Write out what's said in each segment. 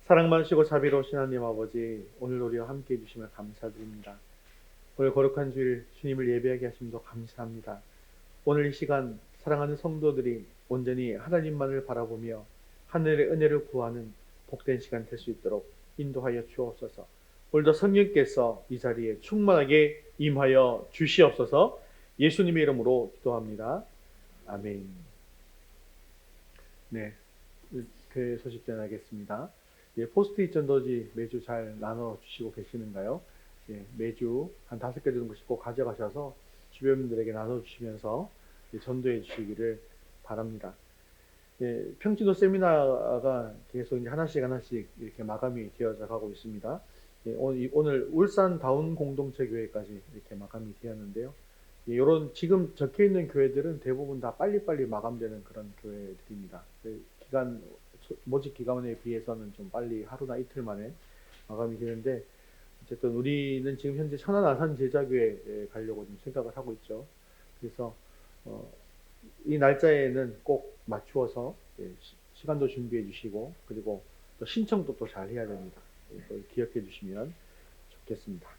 사랑 많으시고 자비로우신 하나님 아버지, 오늘 우리와 함께 해주심을 감사드립니다. 오늘 거룩한 주일 주님을 예배하게 하심도 감사합니다. 오늘 이 시간 사랑하는 성도들이 온전히 하나님만을 바라보며 하늘의 은혜를 구하는 복된 시간 될 수 있도록 인도하여 주옵소서. 오늘도 성령께서 이 자리에 충만하게 임하여 주시옵소서. 예수님의 이름으로 기도합니다. 아멘. 네, 그 소식 전하겠습니다. 포스트잇 전도지 매주 잘 나눠주시고 계시는가요? 매주 한 5개 정도씩 꼭 가져가셔서 주변분들에게 나눠주시면서 전도해 주시기를 바랍니다. 평진도 세미나가 계속 이제 하나씩 이렇게 마감이 되어져 가고 있습니다. 오늘 울산 다운 공동체 교회까지 이렇게 마감이 되었는데요. 이런 지금 적혀 있는 교회들은 대부분 다 빨리빨리 마감되는 그런 교회들입니다. 모집 기간에 비해서는 좀 빨리 하루나 이틀 만에 마감이 되는데, 어쨌든 우리는 지금 현재 천안 아산 제자교회에 가려고 좀 생각을 하고 있죠. 그래서 이 날짜에는 꼭 맞추어서 시간도 준비해 주시고, 그리고 또 신청도 또 잘 해야 됩니다. 기억해 주시면 좋겠습니다.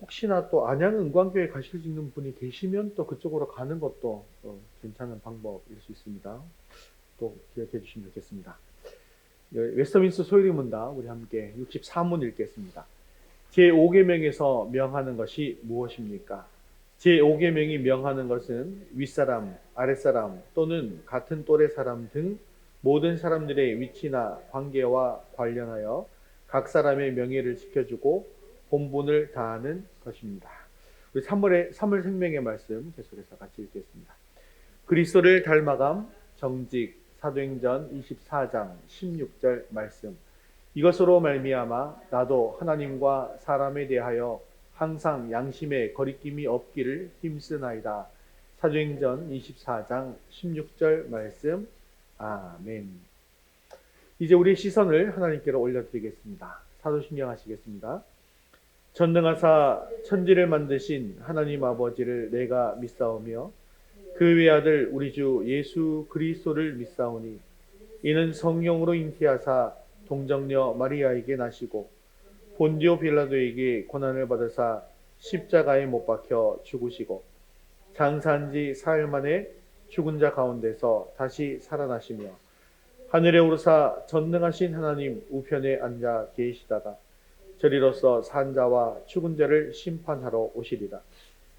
혹시나 또 안양 은광교회 가실 수 있는 분이 계시면 또 그쪽으로 가는 것도 괜찮은 방법일 수 있습니다. 또 기억해 주시면 좋겠습니다. 웨스터민스터 소요리 문답 우리 함께 64문 읽겠습니다. 제5계명에서 명하는 것이 무엇입니까? 제5계명이 명하는 것은 윗사람, 아랫사람 또는 같은 또래 사람 등 모든 사람들의 위치나 관계와 관련하여 각 사람의 명예를 지켜주고 본분을 다하는 것입니다. 우리 3월 생명의 말씀 계속해서 같이 읽겠습니다. 그리스도를 닮아감 정직 사도행전 24장 16절 말씀. 이것으로 말미암아 나도 하나님과 사람에 대하여 항상 양심에 거리낌이 없기를 힘쓰나이다. 사도행전 24장 16절 말씀. 아멘. 이제 우리 시선을 하나님께로 올려드리겠습니다. 사도신경 하시겠습니다. 전능하사 천지를 만드신 하나님 아버지를 내가 믿사오며 그 외아들 우리 주 예수 그리스도를 믿사오니 이는 성령으로 잉태하사 동정녀 마리아에게 나시고 본디오 빌라도에게 고난을 받으사 십자가에 못 박혀 죽으시고 장사한 지 사흘 만에 죽은 자 가운데서 다시 살아나시며 하늘에 오르사 전능하신 하나님 우편에 앉아 계시다가 저리로서 산 자와 죽은 자를 심판하러 오시리라.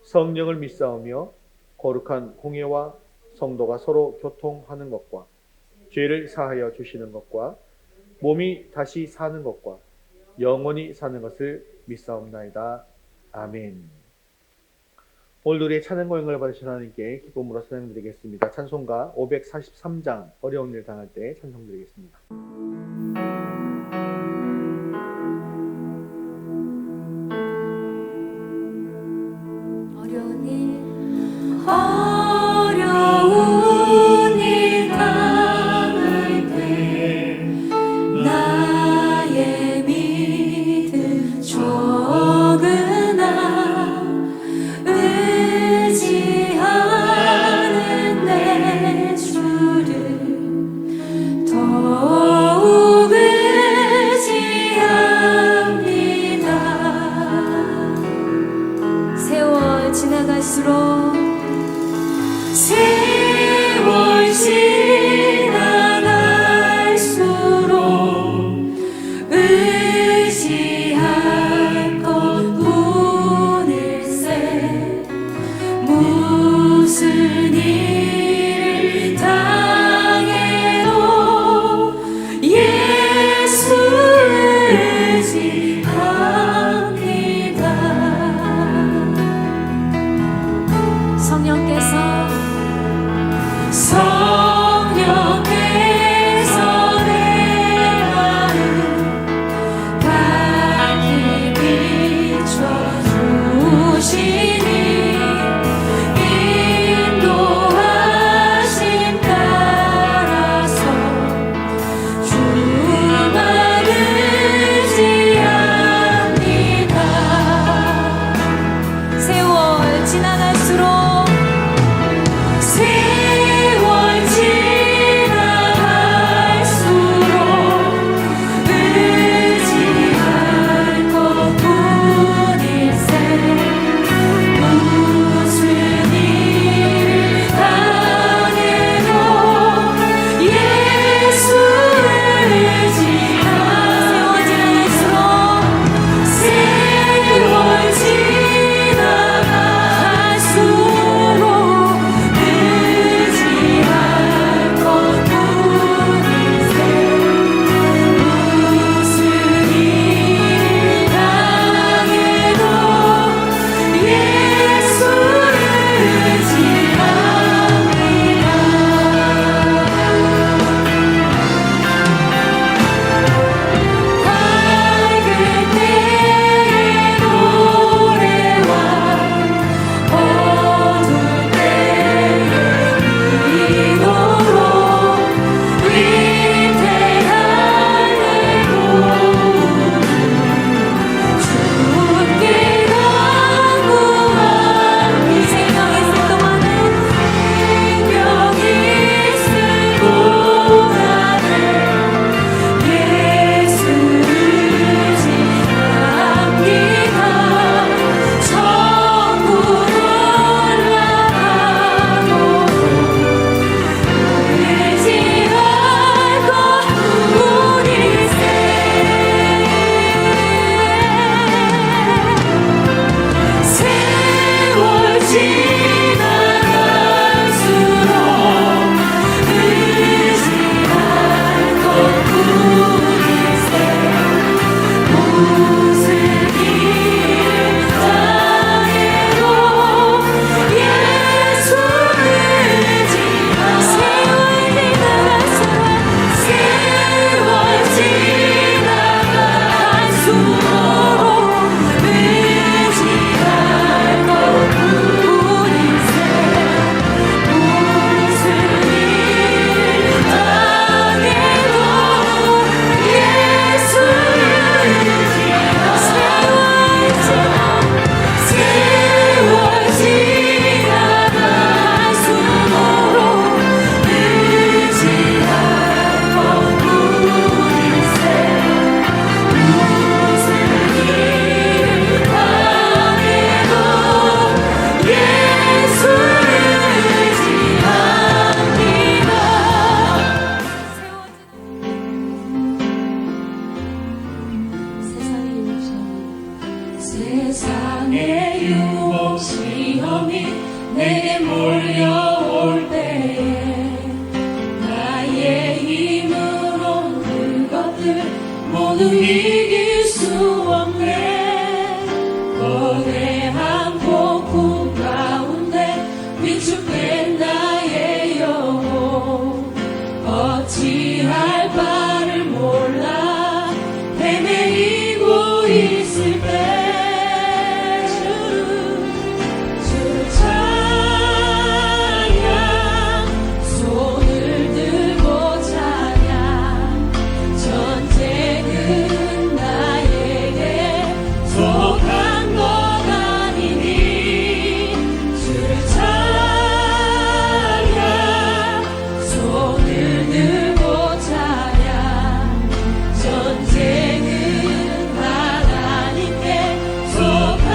성령을 믿사오며 거룩한 공예와 성도가 서로 교통하는 것과 죄를 사하여 주시는 것과 몸이 다시 사는 것과 영원히 사는 것을 믿사옵나이다. 아멘. 오늘 우리의 찬양 고행을 받으신 하나님께 기쁨으로 찬양드리겠습니다. 찬송가 543장 어려운 일 당할 때 찬송드리겠습니다. 어려운 일 당할 때 나의 믿음 적으나 의지하는 내 주를 더욱 내게 몰려올 때에 나의 힘으로 그것들 모두 이길 수 없네. 거대한 폭풍 가운데 위축된 나의 영혼 어찌할 바를 몰라 헤매이고 있을 때 주를 찬양 손을 들고 찬양 전쟁은 나에게 속한 것 아니니 주를 찬양 손을 들고 찬양 전쟁은 하나님께 속한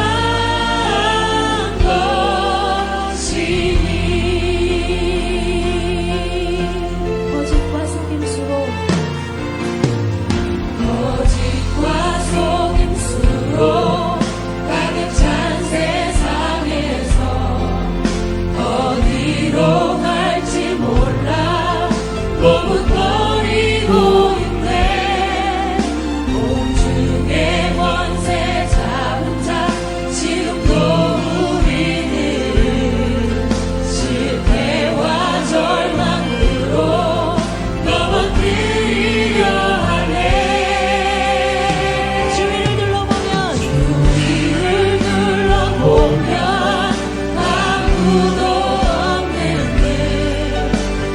것이니 거짓과 속임수로 가득 찬 세상에서 어디로 갈지 몰라 머뭇거리고 있네. 공중의 권세 잡은 자 지금도 우리는 실패와 절망으로 넘어뜨리려 하네. 주위를 둘러보면 아무도 없는 듯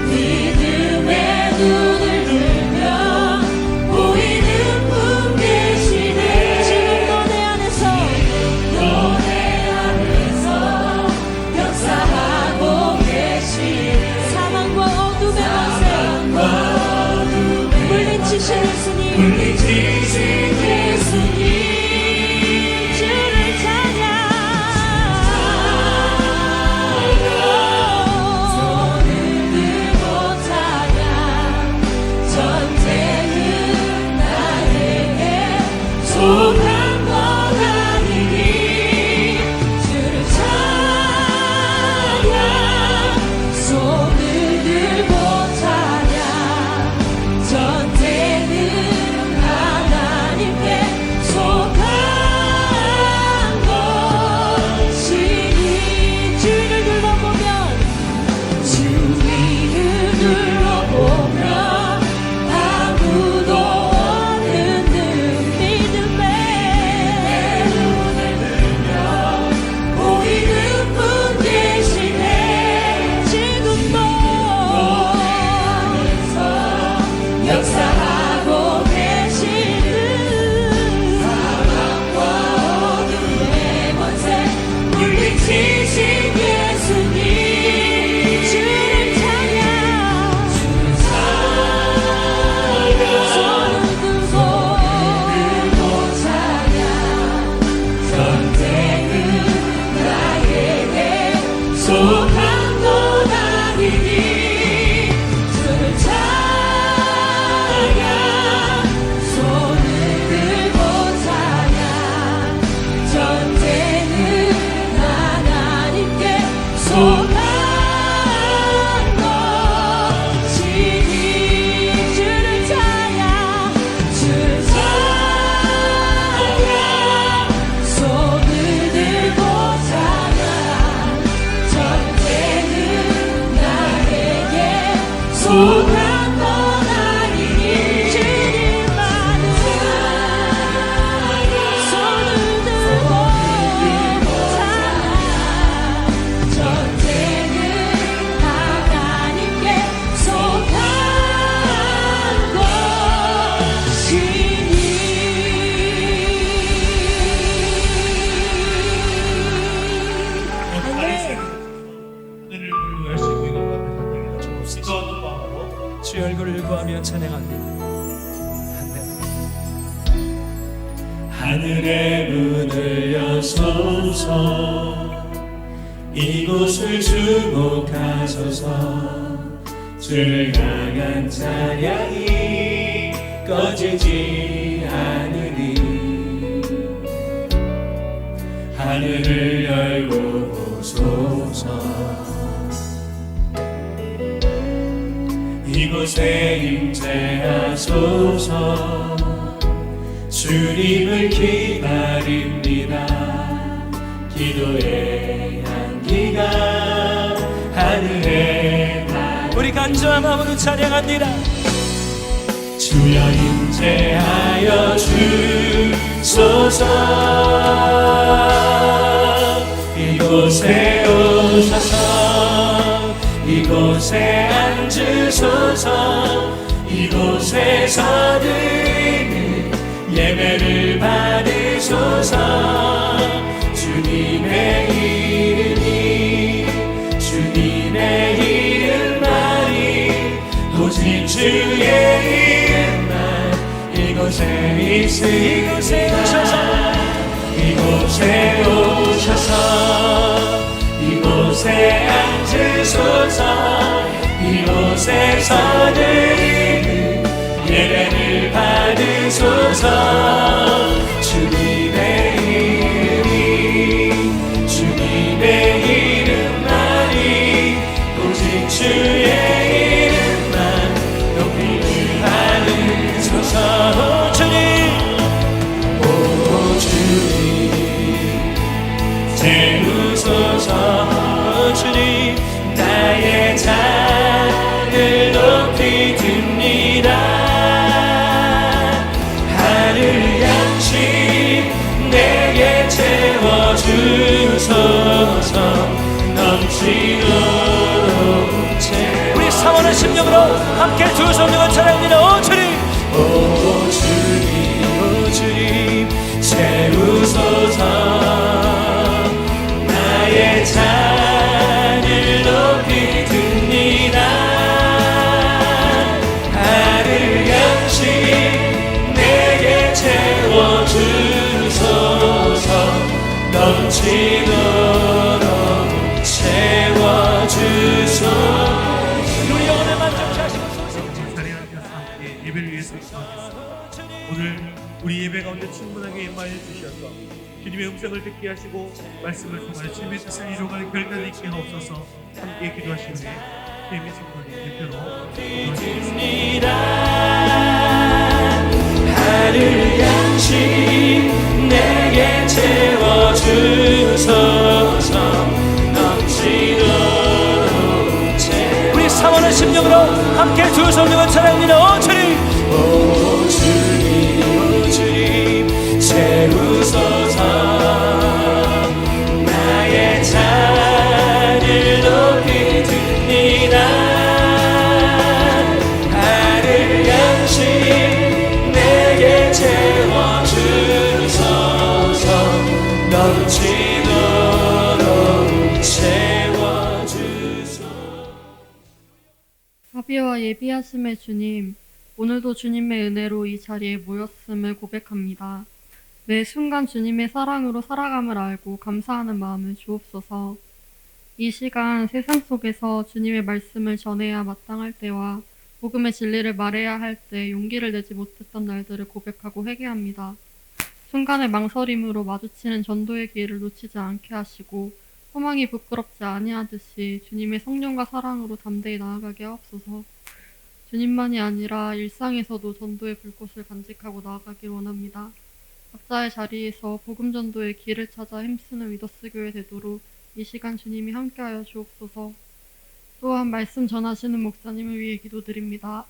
믿음의 눈을 들면 보이는 분 계시네. 지금도 내 안에서 역사하고 계시네. 사망과 어둠의 권세 물리치신 예수님 주를 찬양 손을 들고 찬양 전쟁은 나에게 속한 것 아니니 주를 찬양 손을 들고 찬양 전쟁은 하나님께 속한 것이니 주위를 둘러보면 아무도 없는 듯 믿음의 눈을 들면 보이는 분 계시네. 지금도 역사하고 계시는 사랑과 어둠의 권세 물리치신 예수님 주를 찬양 손을 들고 찬양 전쟁은 나에게 속한 것 아니니 주를 찬양 손을 들고 찬양 전쟁은 하나님께 속한 것이니 주를 찬양 손을 들고 찬양 전쟁은 나에게 속한 것 아니니 주님만은 손을 들고 찬양 전쟁은 하나님께 속한 것이니 하늘을 불구할 수 있는 것 같은 주옵소서. 기도하고 주의 얼굴을 구하며 찬양합니다. 하늘의 문을 여소서 이곳을 주목하소서. 주를 향한 찬양이 꺼지지 않으니 하늘을 열고 보소서. 이곳에 임재하소서. 주님을 기다립니다. 기도의 향기가 하늘에 우리 간절한 마음으로 찬양합니다. 주여 임재하여 주소서. 이곳에 오셔서 이곳에 앉으소서. 이곳에서 드리는 예배를 받으소서. 주님의 이름이 주님의 이름만이 오직 주의 이름만 이곳에 있으리라. 이곳에 오셔서 이곳에 앉으소서. 이곳에서 드리는 예배를 받으소서. 주님의 이름이 주님의 이름만이 오직 주의 이름만 높이를 받으소서. 주님 오 주님 재우소서. 주님 나의 잔을 높이 듭니다. 하늘 양식 내게 채워주소서. 넘치도록 우리 사모하는 심령으로 함께 두 성령을 찬양합니다. 오 주님 오 주님 오 주님 채우소서. 나의 잔을 높이 듭니다. 하늘 양식 내게 채워주소서. 넘치도록 채워주소서. 우리 영혼을 만족케 하시고 자리에 앉아서 함께 예배를 위해서 기도하겠습니다. 오늘 우리 예배 가운데 충분하게 임하여 주셔서 주님의 음성을 듣게 하시고 말씀을 통하여 주님의 뜻을 이루어가는 결단이 있게 하옵소서. 함께 기도하시는 예배 성도님 대표로 기도하시겠습니다. 하늘 양식 내게 채워주소서. 넘치도록 우리 사모하는 심령으로 함께 두 성령을 찬양합니다. 오 주님 오 주님 오 주님 채우소서. 나의 잔을 높이 듭니다. 하늘 양식 내게 채워주소서. 넘치도록 채워주소서. 자비와 예비하심의 주님, 오늘도 주님의 은혜로 이 자리에 모였음을 고백합니다. 매 순간 주님의 사랑으로 살아감을 알고 감사하는 마음을 주옵소서. 이 시간 세상 속에서 주님의 말씀을 전해야 마땅할 때와 복음의 진리를 말해야 할 때 용기를 내지 못했던 날들을 고백하고 회개합니다. 순간의 망설임으로 마주치는 전도의 기회를 놓치지 않게 하시고 소망이 부끄럽지 아니하듯이 주님의 성령과 사랑으로 담대히 나아가게 하옵소서. 주님만이 아니라 일상에서도 전도의 불꽃을 간직하고 나아가길 원합니다. 각자의 자리에서 복음 전도의 길을 찾아 힘쓰는 위더스 교회 되도록 이 시간 주님이 함께하여 주옵소서. 또한 말씀 전하시는 목사님을 위해 기도드립니다.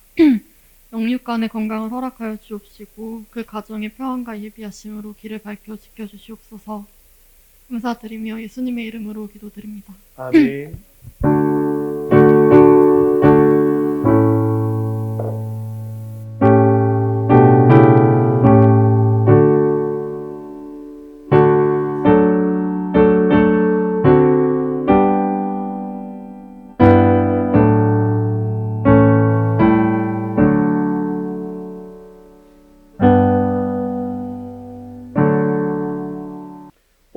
영육간의 건강을 허락하여 주옵시고 그 가정의 평안과 예비하심으로 길을 밝혀 지켜주시옵소서. 감사드리며 예수님의 이름으로 기도드립니다. 아멘.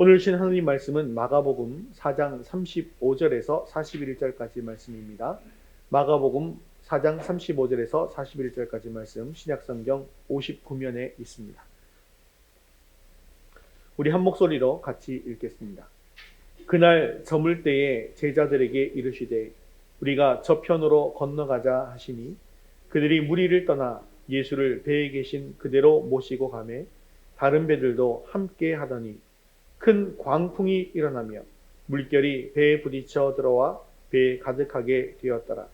오늘 주신 하나님 말씀은 마가복음 4장 35절에서 41절까지 말씀입니다. 마가복음 4장 35절에서 41절까지 말씀 신약성경 59면에 있습니다. 우리 한 목소리로 같이 읽겠습니다. 그날 저물 때에 제자들에게 이르시되 우리가 저편으로 건너가자 하시니 그들이 무리를 떠나 예수를 배에 계신 그대로 모시고 가매 다른 배들도 함께 하더니 큰 광풍이 일어나며 물결이 배에 부딪혀 들어와 배에 가득하게 되었더라.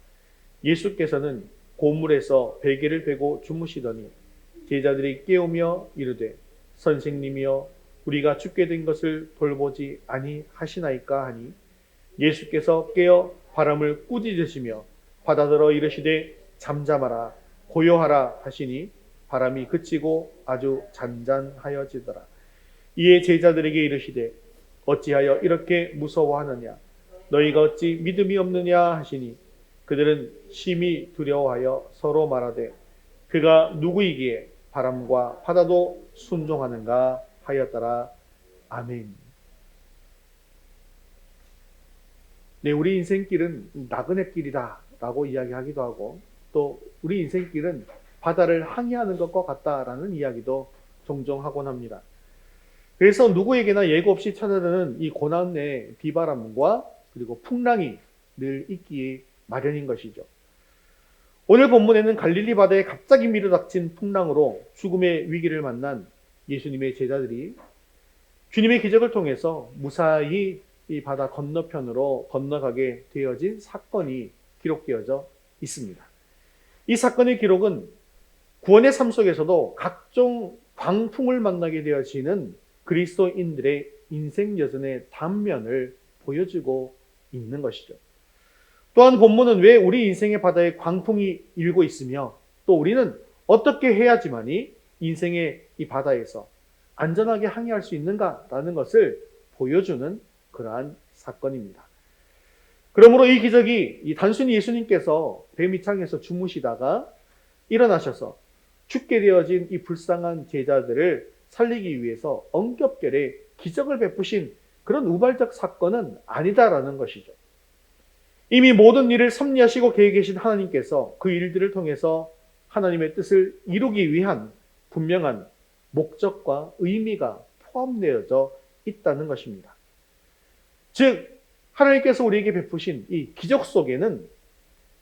예수께서는 고물에서 베개를 베고 주무시더니 제자들이 깨우며 이르되 선생님이여 우리가 죽게 된 것을 돌보지 아니하시나이까 하니 예수께서 깨어 바람을 꾸짖으시며 바다더러 이르시되 잠잠하라 고요하라 하시니 바람이 그치고 아주 잔잔하여지더라. 이에 제자들에게 이르시되 어찌하여 이렇게 무서워하느냐 너희가 어찌 믿음이 없느냐 하시니 그들은 심히 두려워하여 서로 말하되 그가 누구이기에 바람과 바다도 순종하는가 하였더라. 아멘. 네, 우리 인생길은 나그네 길이다 라고 이야기하기도 하고 또 우리 인생길은 바다를 항해하는 것과 같다라는 이야기도 종종 하곤 합니다. 그래서 누구에게나 예고 없이 찾아드는 이 고난의 비바람과 그리고 풍랑이 늘 있기 마련인 것이죠. 오늘 본문에는 갈릴리 바다에 갑자기 밀어닥친 풍랑으로 죽음의 위기를 만난 예수님의 제자들이 주님의 기적을 통해서 무사히 이 바다 건너편으로 건너가게 되어진 사건이 기록되어져 있습니다. 이 사건의 기록은 구원의 삶 속에서도 각종 광풍을 만나게 되어지는 그리스도인들의 인생 여전의 단면을 보여주고 있는 것이죠. 또한 본문은 왜 우리 인생의 바다에 광풍이 일고 있으며 또 우리는 어떻게 해야지만이 인생의 이 바다에서 안전하게 항해할 수 있는가라는 것을 보여주는 그러한 사건입니다. 그러므로 이 기적이 단순히 예수님께서 배 밑창에서 주무시다가 일어나셔서 죽게 되어진 이 불쌍한 제자들을 살리기 위해서 엉겹결에 기적을 베푸신 그런 우발적 사건은 아니다라는 것이죠. 이미 모든 일을 섭리하시고 계획하신 하나님께서 그 일들을 통해서 하나님의 뜻을 이루기 위한 분명한 목적과 의미가 포함되어져 있다는 것입니다. 즉 하나님께서 우리에게 베푸신 이 기적 속에는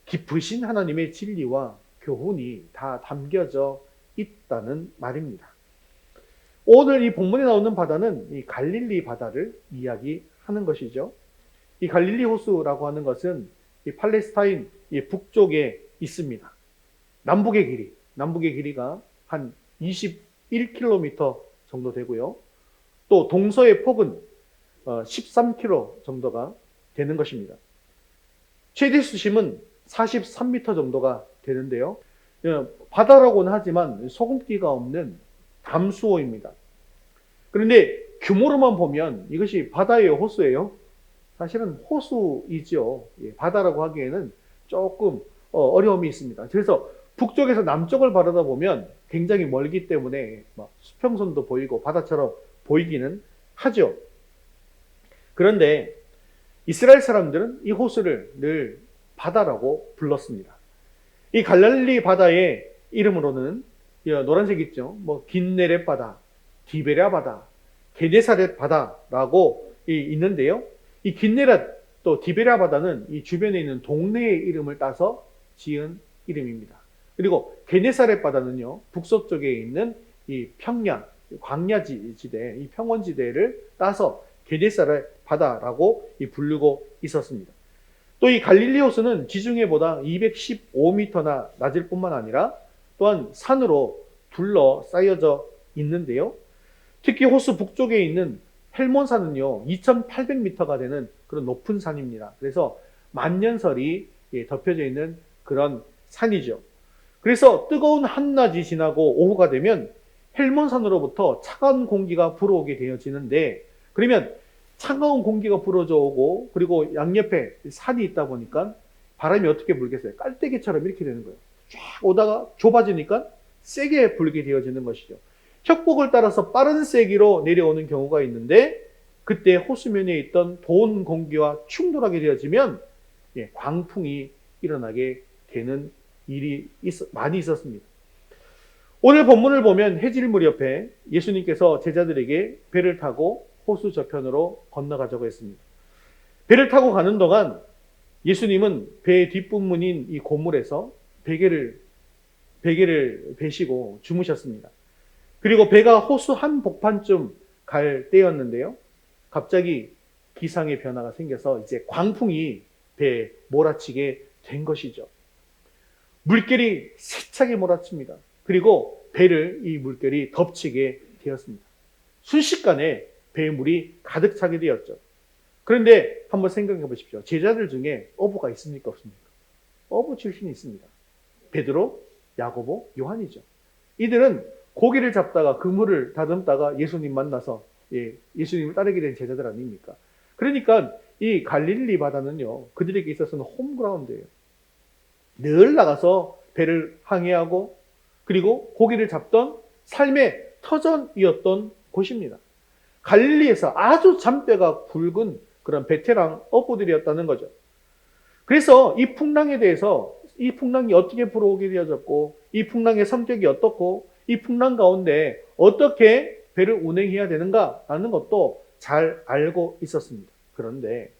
깊으신 하나님의 진리와 교훈이 다 담겨져 있다는 말입니다. 오늘 이 본문에 나오는 바다는 이 갈릴리 바다를 이야기하는 것이죠. 이 갈릴리 호수라고 하는 것은 이 팔레스타인 북쪽에 있습니다. 남북의 길이가 한 21km 정도 되고요. 또 동서의 폭은 13km 정도가 되는 것입니다. 최대 수심은 43m 정도가 되는데요. 바다라고는 하지만 소금기가 없는 담수호입니다. 그런데 규모로만 보면 이것이 바다예요, 호수예요? 사실은 호수이죠. 바다라고 하기에는 조금 어려움이 있습니다. 그래서 북쪽에서 남쪽을 바라다 보면 굉장히 멀기 때문에 수평선도 보이고 바다처럼 보이기는 하죠. 그런데 이스라엘 사람들은 이 호수를 늘 바다라고 불렀습니다. 이 갈릴리 바다의 이름으로는 노란색 있죠. 긴네렛 바다, 디베랴 바다, 게네사렛 바다라고 있는데요. 이 긴네렛 또 디베랴 바다는 이 주변에 있는 동네의 이름을 따서 지은 이름입니다. 그리고 게네사렛 바다는요, 북서쪽에 있는 이 평야, 광야지대, 이 평원지대를 따서 게네사렛 바다라고 부르고 있었습니다. 또 이 갈릴리 호수는 지중해보다 215m나 낮을 뿐만 아니라 또한 산으로 둘러싸여져 있는데요. 특히 호수 북쪽에 있는 헬몬산은요, 2800m가 되는 그런 높은 산입니다. 그래서 만년설이 덮여져 있는 그런 산이죠. 그래서 뜨거운 한낮이 지나고 오후가 되면 헬몬산으로부터 차가운 공기가 불어오게 되어지는데, 그러면 차가운 공기가 불어져 오고 그리고 양옆에 산이 있다 보니까 바람이 어떻게 불겠어요? 깔때기처럼 이렇게 되는 거예요. 쫙 오다가 좁아지니까 세게 불게 되어지는 것이죠. 협곡을 따라서 빠른 세기로 내려오는 경우가 있는데, 그때 호수면에 있던 더운 공기와 충돌하게 되어지면 광풍이 일어나게 되는 일이 많이 있었습니다. 오늘 본문을 보면 해질 무렵에 예수님께서 제자들에게 배를 타고 호수 저편으로 건너가자고 했습니다. 배를 타고 가는 동안 예수님은 배의 뒷부분인 이 고물에서 베개를 베시고 주무셨습니다. 그리고 배가 호수 한 복판쯤 갈 때였는데요. 갑자기 기상의 변화가 생겨서 이제 광풍이 배에 몰아치게 된 것이죠. 물결이 세차게 몰아칩니다. 그리고 배를 이 물결이 덮치게 되었습니다. 순식간에 배에 물이 가득 차게 되었죠. 그런데 한번 생각해 보십시오. 제자들 중에 어부가 있습니까? 없습니까? 어부 출신이 있습니다. 베드로, 야고보, 요한이죠. 이들은 고기를 잡다가 그물을 다듬다가 예수님 만나서 예수님을 따르게 된 제자들 아닙니까? 그러니까 이 갈릴리 바다는요, 그들에게 있어서는 홈그라운드예요. 늘 나가서 배를 항해하고 그리고 고기를 잡던 삶의 터전이었던 곳입니다. 갈릴리에서 아주 잔뼈가 굵은 그런 베테랑 어부들이었다는 거죠. 그래서 이 풍랑에 대해서 이 풍랑이 어떻게 불어오게 되어졌고 이 풍랑의 성격이 어떻고 이 풍랑 가운데 어떻게 배를 운행해야 되는가라는 것도 잘 알고 있었습니다. 그런데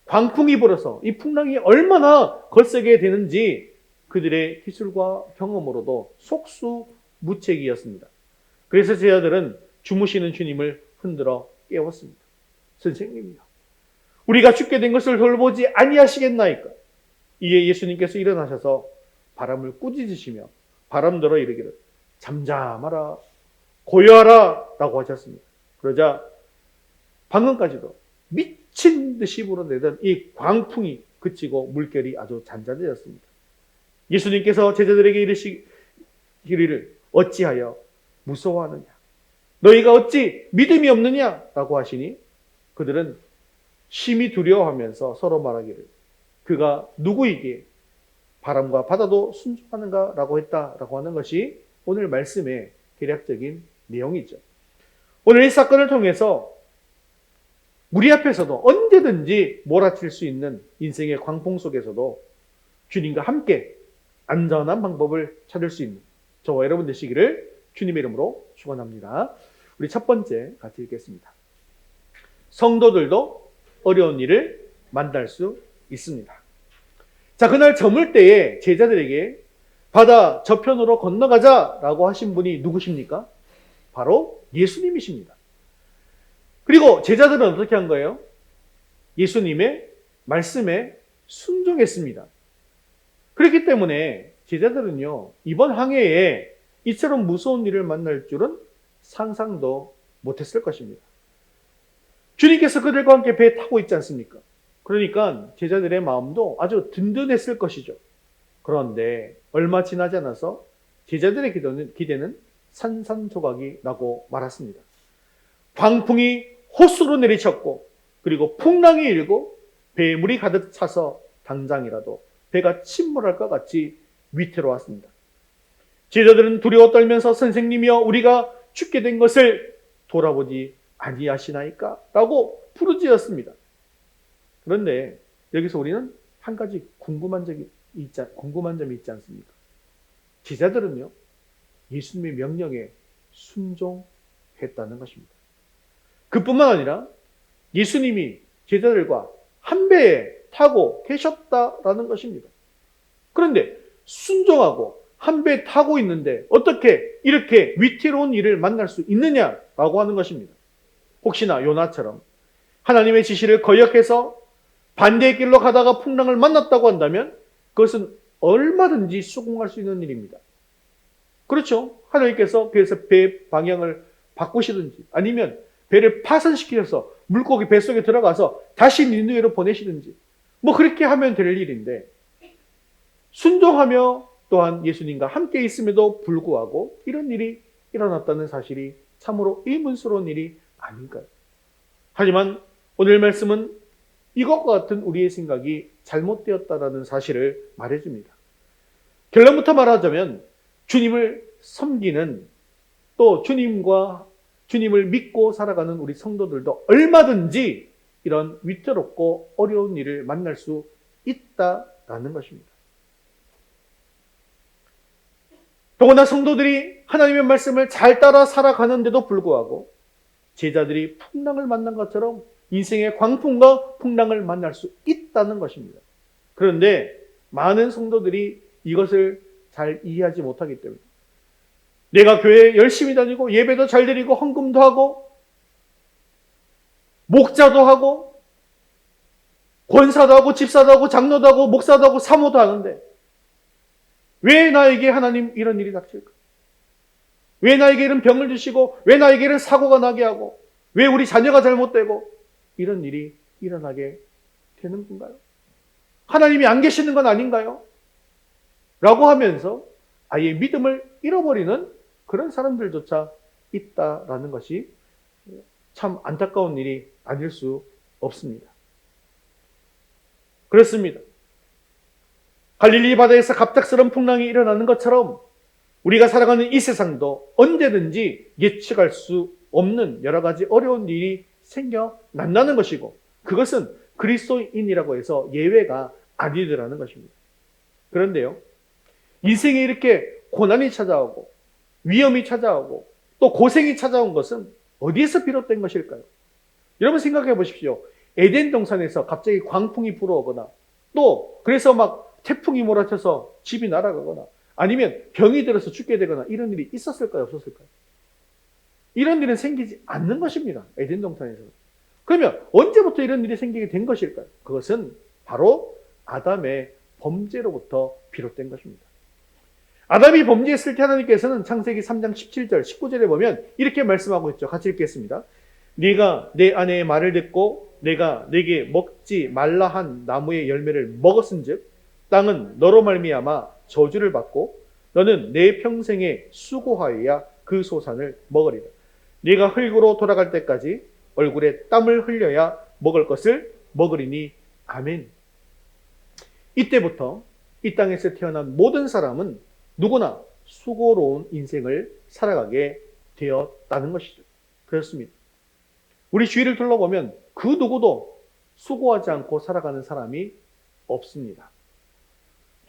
광풍이 불어서 이 풍랑이 얼마나 거세게 되는지 그들의 기술과 경험으로도 속수무책이었습니다. 그래서 제자들은 주무시는 주님을 흔들어 깨웠습니다. 선생님이요, 우리가 죽게 된 것을 돌보지 아니하시겠나이까? 이에 예수님께서 일어나셔서 바람을 꾸짖으시며 바람들어 이르기를 잠잠하라 고요하라 라고 하셨습니다. 그러자 방금까지도 미친 듯이 불어내던 이 광풍이 그치고 물결이 아주 잔잔해졌습니다. 예수님께서 제자들에게 이르시기를 어찌하여 무서워하느냐? 너희가 어찌 믿음이 없느냐? 라고 하시니 그들은 심히 두려워하면서 서로 말하기를 그가 누구이기에 바람과 바다도 순종하는가? 라고 했다라고 하는 것이 오늘 말씀의 개략적인 내용이죠. 오늘 이 사건을 통해서 우리 앞에서도 언제든지 몰아칠 수 있는 인생의 광풍 속에서도 주님과 함께 안전한 방법을 찾을 수 있는 저와 여러분 되시기를 주님의 이름으로 축원합니다. 우리 첫 번째 같이 읽겠습니다. 성도들도 어려운 일을 만날 수 있습니다. 자, 그날 저물 때에 제자들에게 바다 저편으로 건너가자라고 하신 분이 누구십니까? 바로 예수님이십니다. 그리고 제자들은 어떻게 한 거예요? 예수님의 말씀에 순종했습니다. 그렇기 때문에 제자들은요, 이번 항해에 이처럼 무서운 일을 만날 줄은 상상도 못했을 것입니다. 주님께서 그들과 함께 배에 타고 있지 않습니까? 그러니까 제자들의 마음도 아주 든든했을 것이죠. 그런데 얼마 지나지 않아서 제자들의 기대는 산산조각이 나고 말았습니다. 광풍이 호수로 내리쳤고 그리고 풍랑이 일고 배에 물이 가득 차서 당장이라도 배가 침몰할 것 같이 위태로웠습니다. 제자들은 두려워 떨면서 선생님이여 우리가 죽게 된 것을 돌아보지 아니하시나이까? 라고 부르짖었습니다. 그런데 여기서 우리는 한 가지 궁금한 점이 있지 않습니까? 제자들은요, 예수님의 명령에 순종했다는 것입니다. 그뿐만 아니라 예수님이 제자들과 한 배에 타고 계셨다라는 것입니다. 그런데 순종하고 한 배에 타고 있는데 어떻게 이렇게 위태로운 일을 만날 수 있느냐라고 하는 것입니다. 혹시나 요나처럼 하나님의 지시를 거역해서 반대의 길로 가다가 풍랑을 만났다고 한다면 그것은 얼마든지 수긍할 수 있는 일입니다. 그렇죠? 하나님께서 그래서 배 방향을 바꾸시든지 아니면 배를 파손시키셔서 물고기 뱃속에 들어가서 다시 니느웨로 보내시든지 뭐 그렇게 하면 될 일인데 순종하며 또한 예수님과 함께 있음에도 불구하고 이런 일이 일어났다는 사실이 참으로 의문스러운 일이 아닌가요? 하지만 오늘 말씀은 이것과 같은 우리의 생각이 잘못되었다라는 사실을 말해줍니다. 결론부터 말하자면 주님을 섬기는 또 주님을 믿고 살아가는 우리 성도들도 얼마든지 이런 위태롭고 어려운 일을 만날 수 있다라는 것입니다. 더구나 성도들이 하나님의 말씀을 잘 따라 살아가는데도 불구하고 제자들이 풍랑을 만난 것처럼 인생의 광풍과 풍랑을 만날 수 있다는 것입니다. 그런데 많은 성도들이 이것을 잘 이해하지 못하기 때문에 내가 교회에 열심히 다니고 예배도 잘 드리고 헌금도 하고 목자도 하고 권사도 하고 집사도 하고 장로도 하고 목사도 하고 사모도 하는데 왜 나에게 하나님 이런 일이 닥칠까? 왜 나에게 이런 병을 주시고 왜 나에게 이런 사고가 나게 하고 왜 우리 자녀가 잘못되고 이런 일이 일어나게 되는 건가요? 하나님이 안 계시는 건 아닌가요? 라고 하면서 아예 믿음을 잃어버리는 그런 사람들조차 있다라는 것이 참 안타까운 일이 아닐 수 없습니다. 그렇습니다. 갈릴리 바다에서 갑작스러운 풍랑이 일어나는 것처럼 우리가 살아가는 이 세상도 언제든지 예측할 수 없는 여러 가지 어려운 일이 생겨난다는 것이고 그것은 그리스도인이라고 해서 예외가 아니더라는 것입니다. 그런데요, 인생에 이렇게 고난이 찾아오고 위험이 찾아오고 또 고생이 찾아온 것은 어디에서 비롯된 것일까요? 여러분 생각해 보십시오. 에덴 동산에서 갑자기 광풍이 불어오거나 또 그래서 막 태풍이 몰아쳐서 집이 날아가거나 아니면 병이 들어서 죽게 되거나 이런 일이 있었을까요? 없었을까요? 이런 일은 생기지 않는 것입니다. 에덴 동산에서. 그러면 언제부터 이런 일이 생기게 된 것일까요? 그것은 바로 아담의 범죄로부터 비롯된 것입니다. 아담이 범죄했을 때 하나님께서는 창세기 3장 17절, 19절에 보면 이렇게 말씀하고 있죠. 같이 읽겠습니다. 네가 내 아내의 말을 듣고 내가 네게 먹지 말라 한 나무의 열매를 먹었은즉 땅은 너로 말미암아 저주를 받고 너는 내 평생에 수고하여야 그 소산을 먹으리라. 네가 흙으로 돌아갈 때까지 얼굴에 땀을 흘려야 먹을 것을 먹으리니 아멘. 이때부터 이 땅에서 태어난 모든 사람은 누구나 수고로운 인생을 살아가게 되었다는 것이죠. 그렇습니다. 우리 주위를 둘러보면 그 누구도 수고하지 않고 살아가는 사람이 없습니다.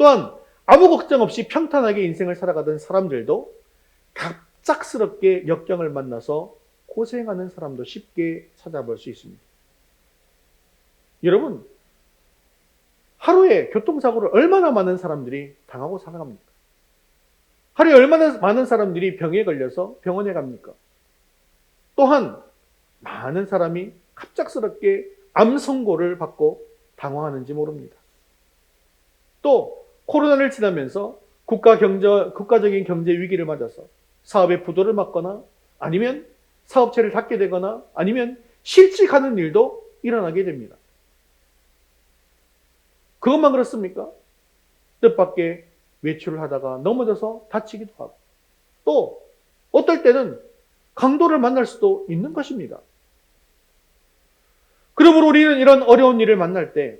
또한 아무 걱정 없이 평탄하게 인생을 살아가던 사람들도 갑작스럽게 역경을 만나서 고생하는 사람도 쉽게 찾아볼 수 있습니다. 여러분, 하루에 교통사고를 얼마나 많은 사람들이 당하고 살아갑니까? 하루에 얼마나 많은 사람들이 병에 걸려서 병원에 갑니까? 또한 많은 사람이 갑작스럽게 암 선고를 받고 당황하는지 모릅니다. 또 코로나를 지나면서 국가적인 경제 위기를 맞아서 사업의 부도를 맞거나 아니면 사업체를 닫게 되거나 아니면 실직하는 일도 일어나게 됩니다. 그것만 그렇습니까? 뜻밖의 외출을 하다가 넘어져서 다치기도 하고 또 어떨 때는 강도를 만날 수도 있는 것입니다. 그러므로 우리는 이런 어려운 일을 만날 때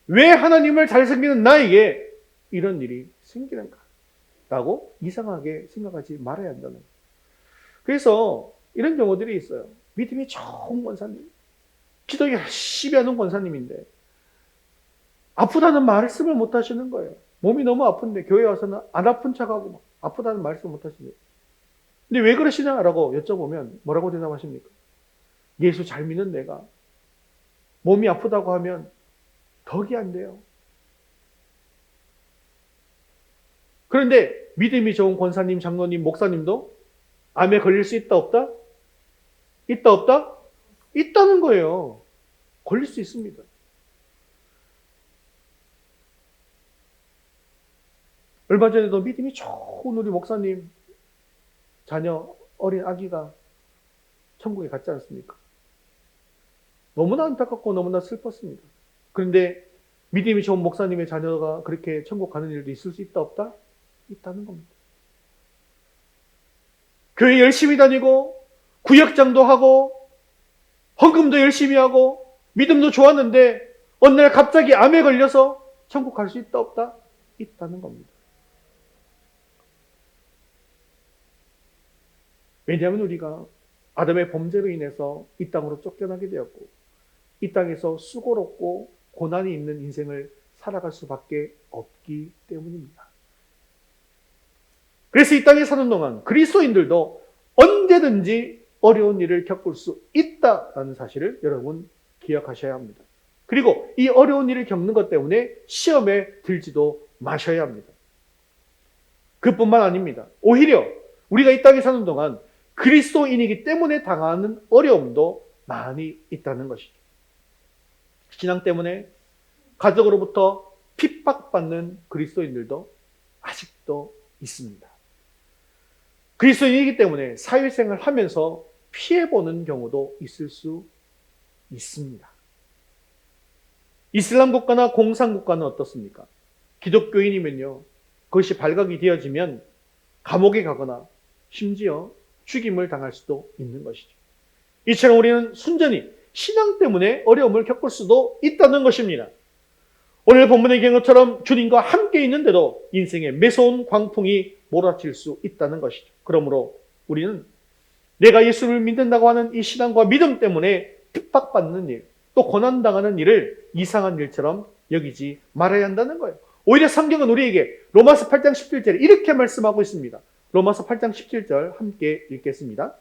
왜 하나님을 잘 섬기는 나에게 이런 일이 생기는가? 라고 이상하게 생각하지 말아야 한다는 거예요. 그래서 이런 경우들이 있어요. 믿음이 좋은 권사님, 기도 열심히 하는 권사님인데 아프다는 말씀을 못 하시는 거예요. 몸이 너무 아픈데 교회 와서는 안 아픈 척하고 막 아프다는 말씀을 못 하시네요. 근데 왜 그러시냐라고 여쭤보면 뭐라고 대답하십니까? 예수 잘 믿는 내가 몸이 아프다고 하면 덕이 안 돼요. 그런데 믿음이 좋은 권사님, 장로님, 목사님도 암에 걸릴 수 있다 없다? 있다 없다? 있다는 거예요. 걸릴 수 있습니다. 얼마 전에도 믿음이 좋은 우리 목사님 자녀 어린 아기가 천국에 갔지 않습니까? 너무나 안타깝고 너무나 슬펐습니다. 그런데 믿음이 좋은 목사님의 자녀가 그렇게 천국 가는 일도 있을 수 있다 없다? 있다는 겁니다. 교회 열심히 다니고 구역장도 하고 헌금도 열심히 하고 믿음도 좋았는데 어느 날 갑자기 암에 걸려서 천국 갈 수 있다 없다? 있다는 겁니다. 왜냐하면 우리가 아담의 범죄로 인해서 이 땅으로 쫓겨나게 되었고 이 땅에서 수고롭고 고난이 있는 인생을 살아갈 수밖에 없기 때문입니다. 그래서 이 땅에 사는 동안 그리스도인들도 언제든지 어려운 일을 겪을 수 있다라는 사실을 여러분 기억하셔야 합니다. 그리고 이 어려운 일을 겪는 것 때문에 시험에 들지도 마셔야 합니다. 그뿐만 아닙니다. 오히려 우리가 이 땅에 사는 동안 그리스도인이기 때문에 당하는 어려움도 많이 있다는 것이죠. 신앙 때문에 가족으로부터 핍박받는 그리스도인들도 아직도 있습니다. 그리스도인이기 때문에 사회생활을 하면서 피해보는 경우도 있을 수 있습니다. 이슬람 국가나 공산 국가는 어떻습니까? 기독교인이면요, 그것이 발각이 되어지면 감옥에 가거나 심지어 죽임을 당할 수도 있는 것이죠. 이처럼 우리는 순전히 신앙 때문에 어려움을 겪을 수도 있다는 것입니다. 오늘 본문의 경우처럼 주님과 함께 있는데도 인생에 매서운 광풍이 몰아칠 수 있다는 것이죠. 그러므로 우리는 내가 예수를 믿는다고 하는 이 신앙과 믿음 때문에 핍박받는 일, 또 고난당하는 일을 이상한 일처럼 여기지 말아야 한다는 거예요. 오히려 성경은 우리에게 로마서 8장 17절에 이렇게 말씀하고 있습니다. 로마서 8장 17절 함께 읽겠습니다.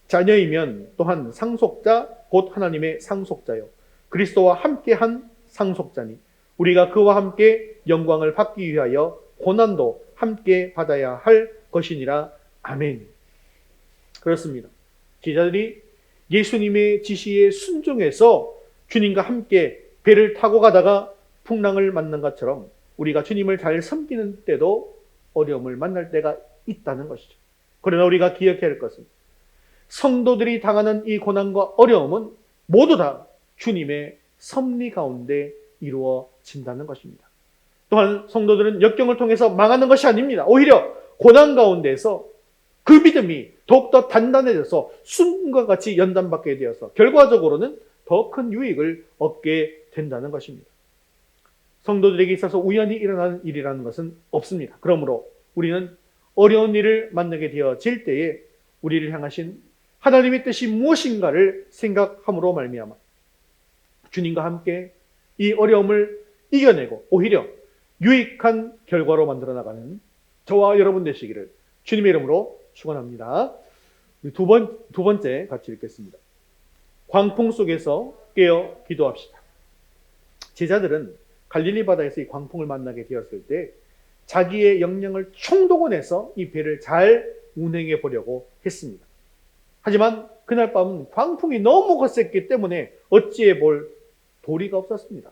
자녀이면 또한 상속자 곧 하나님의 상속자요 그리스도와 함께한 상속자니 우리가 그와 함께 영광을 받기 위하여 고난도 함께 받아야 할 것이니라. 아멘. 그렇습니다. 제자들이 예수님의 지시에 순종해서 주님과 함께 배를 타고 가다가 풍랑을 만난 것처럼 우리가 주님을 잘 섬기는 때도 어려움을 만날 때가 있다는 것이죠. 그러나 우리가 기억해야 할 것은 성도들이 당하는 이 고난과 어려움은 모두 다 주님의 섭리 가운데 이루어진다는 것입니다. 또한 성도들은 역경을 통해서 망하는 것이 아닙니다. 오히려 고난 가운데에서 그 믿음이 더욱더 단단해져서 순금과 같이 연단받게 되어서 결과적으로는 더 큰 유익을 얻게 된다는 것입니다. 성도들에게 있어서 우연히 일어나는 일이라는 것은 없습니다. 그러므로 우리는 어려운 일을 만나게 되어질 때에 우리를 향하신 하나님의 뜻이 무엇인가를 생각함으로 말미암아 주님과 함께 이 어려움을 이겨내고 오히려 유익한 결과로 만들어 나가는 저와 여러분 되시기를 주님의 이름으로 축원합니다. 두 번째 같이 읽겠습니다. 광풍 속에서 깨어 기도합시다. 제자들은 갈릴리 바다에서 이 광풍을 만나게 되었을 때 자기의 역량을 총동원해서 이 배를 잘 운행해 보려고 했습니다. 하지만 그날 밤은 광풍이 너무 거셌기 때문에 어찌해 볼 도리가 없었습니다.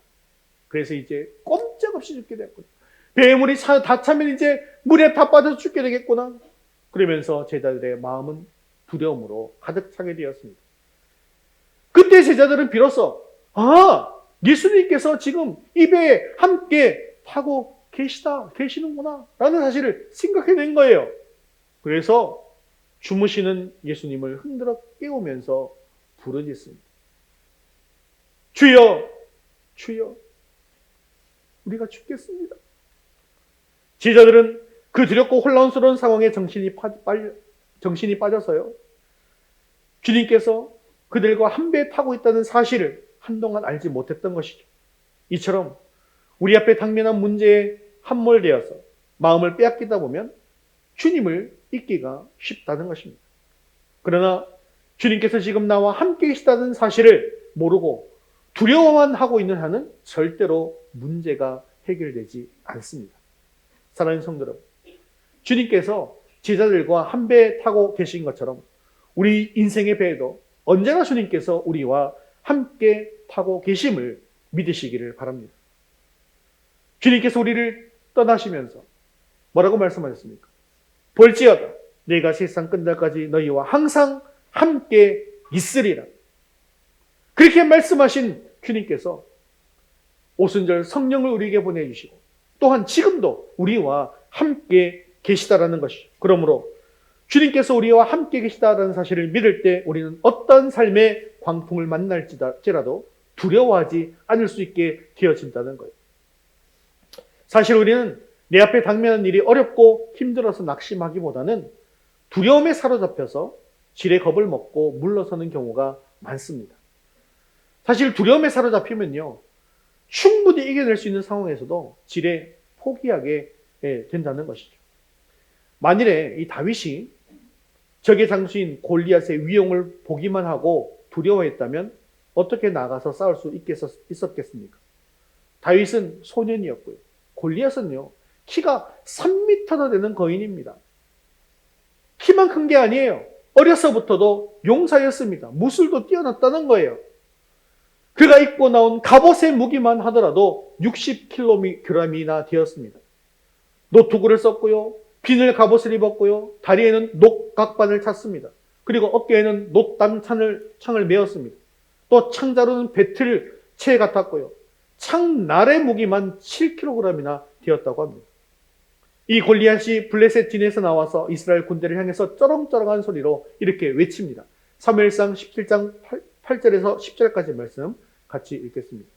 그래서 이제 꼼짝없이 죽게 됐구나. 배물이 다 차면 이제 물에 다 빠져서 죽게 되겠구나. 그러면서 제자들의 마음은 두려움으로 가득 차게 되었습니다. 그때 제자들은 비로소 예수님께서 지금 이 배에 함께 타고 계시는구나 라는 사실을 생각해낸 거예요. 그래서 주무시는 예수님을 흔들어 깨우면서 부르짖습니다. 주여, 주여, 우리가 죽겠습니다. 제자들은 그 두렵고 혼란스러운 상황에 정신이 빠져서요. 주님께서 그들과 한 배에 타고 있다는 사실을 한동안 알지 못했던 것이죠. 이처럼 우리 앞에 당면한 문제에 함몰되어서 마음을 빼앗기다 보면 주님을 잊기가 쉽다는 것입니다. 그러나 주님께서 지금 나와 함께 계시다는 사실을 모르고 두려워만 하고 있는 한은 절대로 문제가 해결되지 않습니다. 사랑하는 성도 여러분, 주님께서 제자들과 한 배에 타고 계신 것처럼 우리 인생의 배에도 언제나 주님께서 우리와 함께 타고 계심을 믿으시기를 바랍니다. 주님께서 우리를 떠나시면서 뭐라고 말씀하셨습니까? 볼지어다 내가 세상 끝날까지 너희와 항상 함께 있으리라. 그렇게 말씀하신 주님께서 오순절 성령을 우리에게 보내주시고 또한 지금도 우리와 함께 계시다라는 것이죠. 그러므로 주님께서 우리와 함께 계시다라는 사실을 믿을 때 우리는 어떤 삶의 광풍을 만날지라도 두려워하지 않을 수 있게 되어진다는 거예요. 사실 우리는 내 앞에 당면한 일이 어렵고 힘들어서 낙심하기보다는 두려움에 사로잡혀서 지레 겁을 먹고 물러서는 경우가 많습니다. 사실 두려움에 사로잡히면요, 충분히 이겨낼 수 있는 상황에서도 지레 포기하게 된다는 것이죠. 만일에 이 다윗이 적의 장수인 골리앗의 위용을 보기만 하고 두려워했다면 어떻게 나가서 싸울 수 있었겠습니까? 다윗은 소년이었고요. 골리앗은요, 키가 3m나 되는 거인입니다. 키만 큰 게 아니에요. 어려서부터도 용사였습니다. 무술도 뛰어났다는 거예요. 그가 입고 나온 갑옷의 무기만 하더라도 60kg이나 되었습니다. 노투구를 썼고요. 비늘 갑옷을 입었고요. 다리에는 녹각반을 찼습니다. 그리고 어깨에는 놋단 창을 메었습니다. 또 창자루는 배틀 채 같았고요. 창날의 무기만 7kg이나 되었다고 합니다. 이 골리앗이 블레셋진에서 나와서 이스라엘 군대를 향해서 쩌렁쩌렁한 소리로 이렇게 외칩니다. 사무엘상 17장 8절에서 10절까지 말씀 같이 읽겠습니다.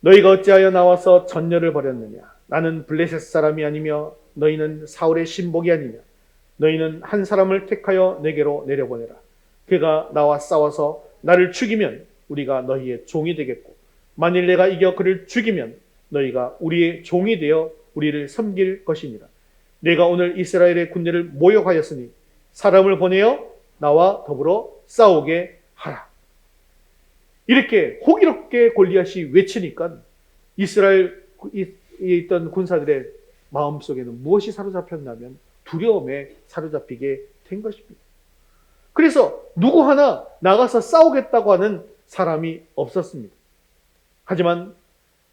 너희가 어찌하여 나와서 전열을 벌였느냐? 나는 블레셋 사람이 아니며 너희는 사울의 신복이 아니냐? 너희는 한 사람을 택하여 내게로 내려보내라. 그가 나와 싸워서 나를 죽이면 우리가 너희의 종이 되겠고, 만일 내가 이겨 그를 죽이면 너희가 우리의 종이 되어 우리를 섬길 것이니라. 내가 오늘 이스라엘의 군대를 모욕하였으니 사람을 보내어 나와 더불어 싸우게 하라. 이렇게 호기롭게 골리앗이 외치니까 이스라엘에 있던 군사들의 마음속에는 무엇이 사로잡혔냐면 두려움에 사로잡히게 된 것입니다. 그래서 누구 하나 나가서 싸우겠다고 하는 사람이 없었습니다. 하지만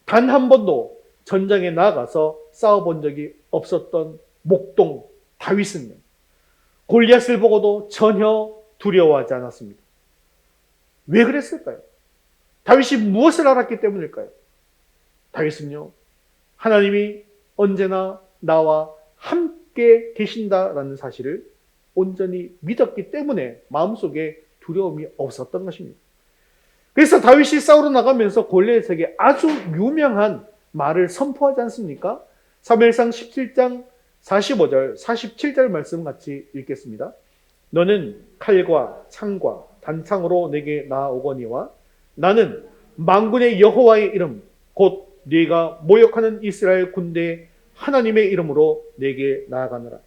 단 한 번도 전장에 나가서 싸워본 적이 없었던 목동 다윗은요, 골리앗을 보고도 전혀 두려워하지 않았습니다. 왜 그랬을까요? 다윗이 무엇을 알았기 때문일까요? 다윗은요, 하나님이 언제나 나와 함께 계신다라는 사실을 온전히 믿었기 때문에 마음속에 두려움이 없었던 것입니다. 그래서 다윗이 싸우러 나가면서 골리앗에게 아주 유명한 말을 선포하지 않습니까? 사무엘상 17장 45절, 47절 말씀 같이 읽겠습니다. 너는 칼과 창과 단창으로 내게 나아오거니와 나는 만군의 여호와의 이름 곧 네가 모욕하는 이스라엘 군대의 하나님의 이름으로 내게 나아가느라.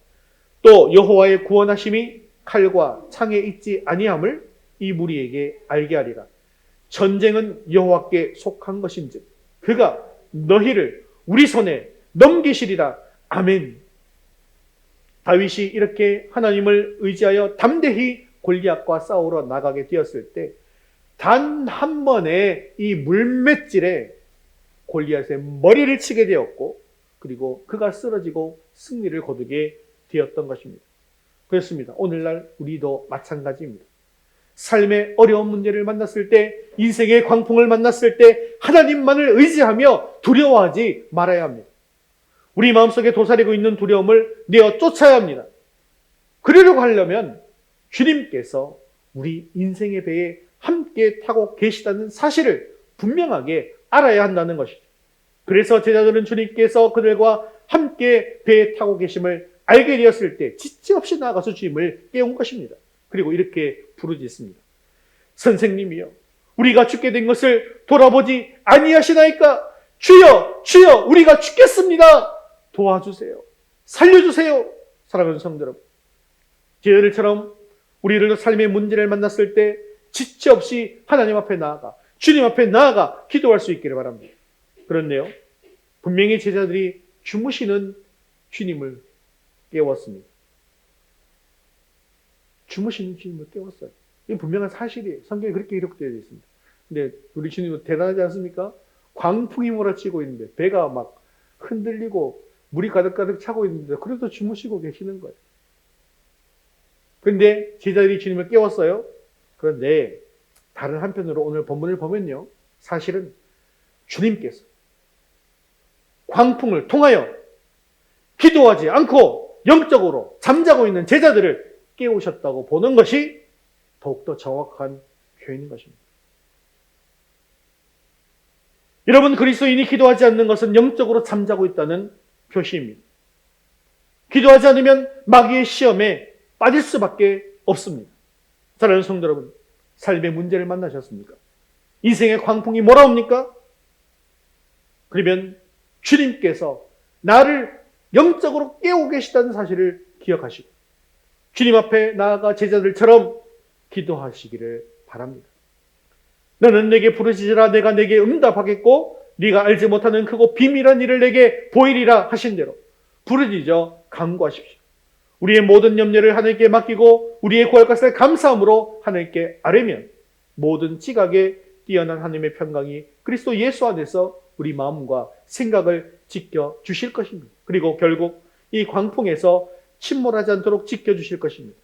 또 여호와의 구원하심이 칼과 창에 있지 아니함을 이 무리에게 알게 하리라. 전쟁은 여호와께 속한 것인즉 그가 너희를 우리 손에 넘기시리라. 아멘. 다윗이 이렇게 하나님을 의지하여 담대히 골리앗과 싸우러 나가게 되었을 때 단 한 번의 이 물맷질에 골리앗의 머리를 치게 되었고, 그리고 그가 쓰러지고 승리를 거두게 되었던 것입니다. 그렇습니다. 오늘날 우리도 마찬가지입니다. 삶의 어려운 문제를 만났을 때, 인생의 광풍을 만났을 때 하나님만을 의지하며 두려워하지 말아야 합니다. 우리 마음속에 도사리고 있는 두려움을 내어 쫓아야 합니다. 그러려고 하려면 주님께서 우리 인생의 배에 함께 타고 계시다는 사실을 분명하게 알아야 한다는 것이죠. 그래서 제자들은 주님께서 그들과 함께 배에 타고 계심을 알게 되었을 때 지체 없이 나아가서 주님을 깨운 것입니다. 그리고 이렇게 부르짖습니다. 선생님이여, 우리가 죽게 된 것을 돌아보지 아니하시나이까? 주여, 주여, 우리가 죽겠습니다. 도와주세요. 살려주세요. 사랑하는 성도 여러분, 제자들처럼 우리들도 삶의 문제를 만났을 때 지체 없이 하나님 앞에 나아가, 주님 앞에 나아가 기도할 수 있기를 바랍니다. 그런데요, 분명히 제자들이 주무시는 주님을 깨웠습니다. 주무시는 주님을 깨웠어요. 이건 분명한 사실이에요. 성경에 그렇게 기록되어 있습니다. 근데 우리 주님은 대단하지 않습니까? 광풍이 몰아치고 있는데 배가 막 흔들리고 물이 가득가득 차고 있는데 그래도 주무시고 계시는 거예요. 그런데 제자들이 주님을 깨웠어요. 그런데 다른 한편으로 오늘 본문을 보면요, 사실은 주님께서 광풍을 통하여 기도하지 않고 영적으로 잠자고 있는 제자들을 깨우셨다고 보는 것이 더욱더 정확한 표현인 것입니다. 여러분, 그리스도인이 기도하지 않는 것은 영적으로 잠자고 있다는 표시입니다. 기도하지 않으면 마귀의 시험에 빠질 수밖에 없습니다. 사랑하는 성도 여러분, 삶의 문제를 만나셨습니까? 인생의 광풍이 몰아옵니까? 그러면 주님께서 나를 영적으로 깨우고 계시다는 사실을 기억하시고 주님 앞에 나아가 제자들처럼 기도하시기를 바랍니다. 너는 내게 부르짖으라 내가 내게 응답하겠고 네가 알지 못하는 크고 비밀한 일을 내게 보이리라 하신 대로 부르짖어 간구하십시오. 우리의 모든 염려를 하나님께 맡기고 우리의 구할 것을 감사함으로 하나님께 아뢰면 모든 지각에 뛰어난 하나님의 평강이 그리스도 예수 안에서 우리 마음과 생각을 지켜주실 것입니다. 그리고 결국 이 광풍에서 침몰하지 않도록 지켜주실 것입니다.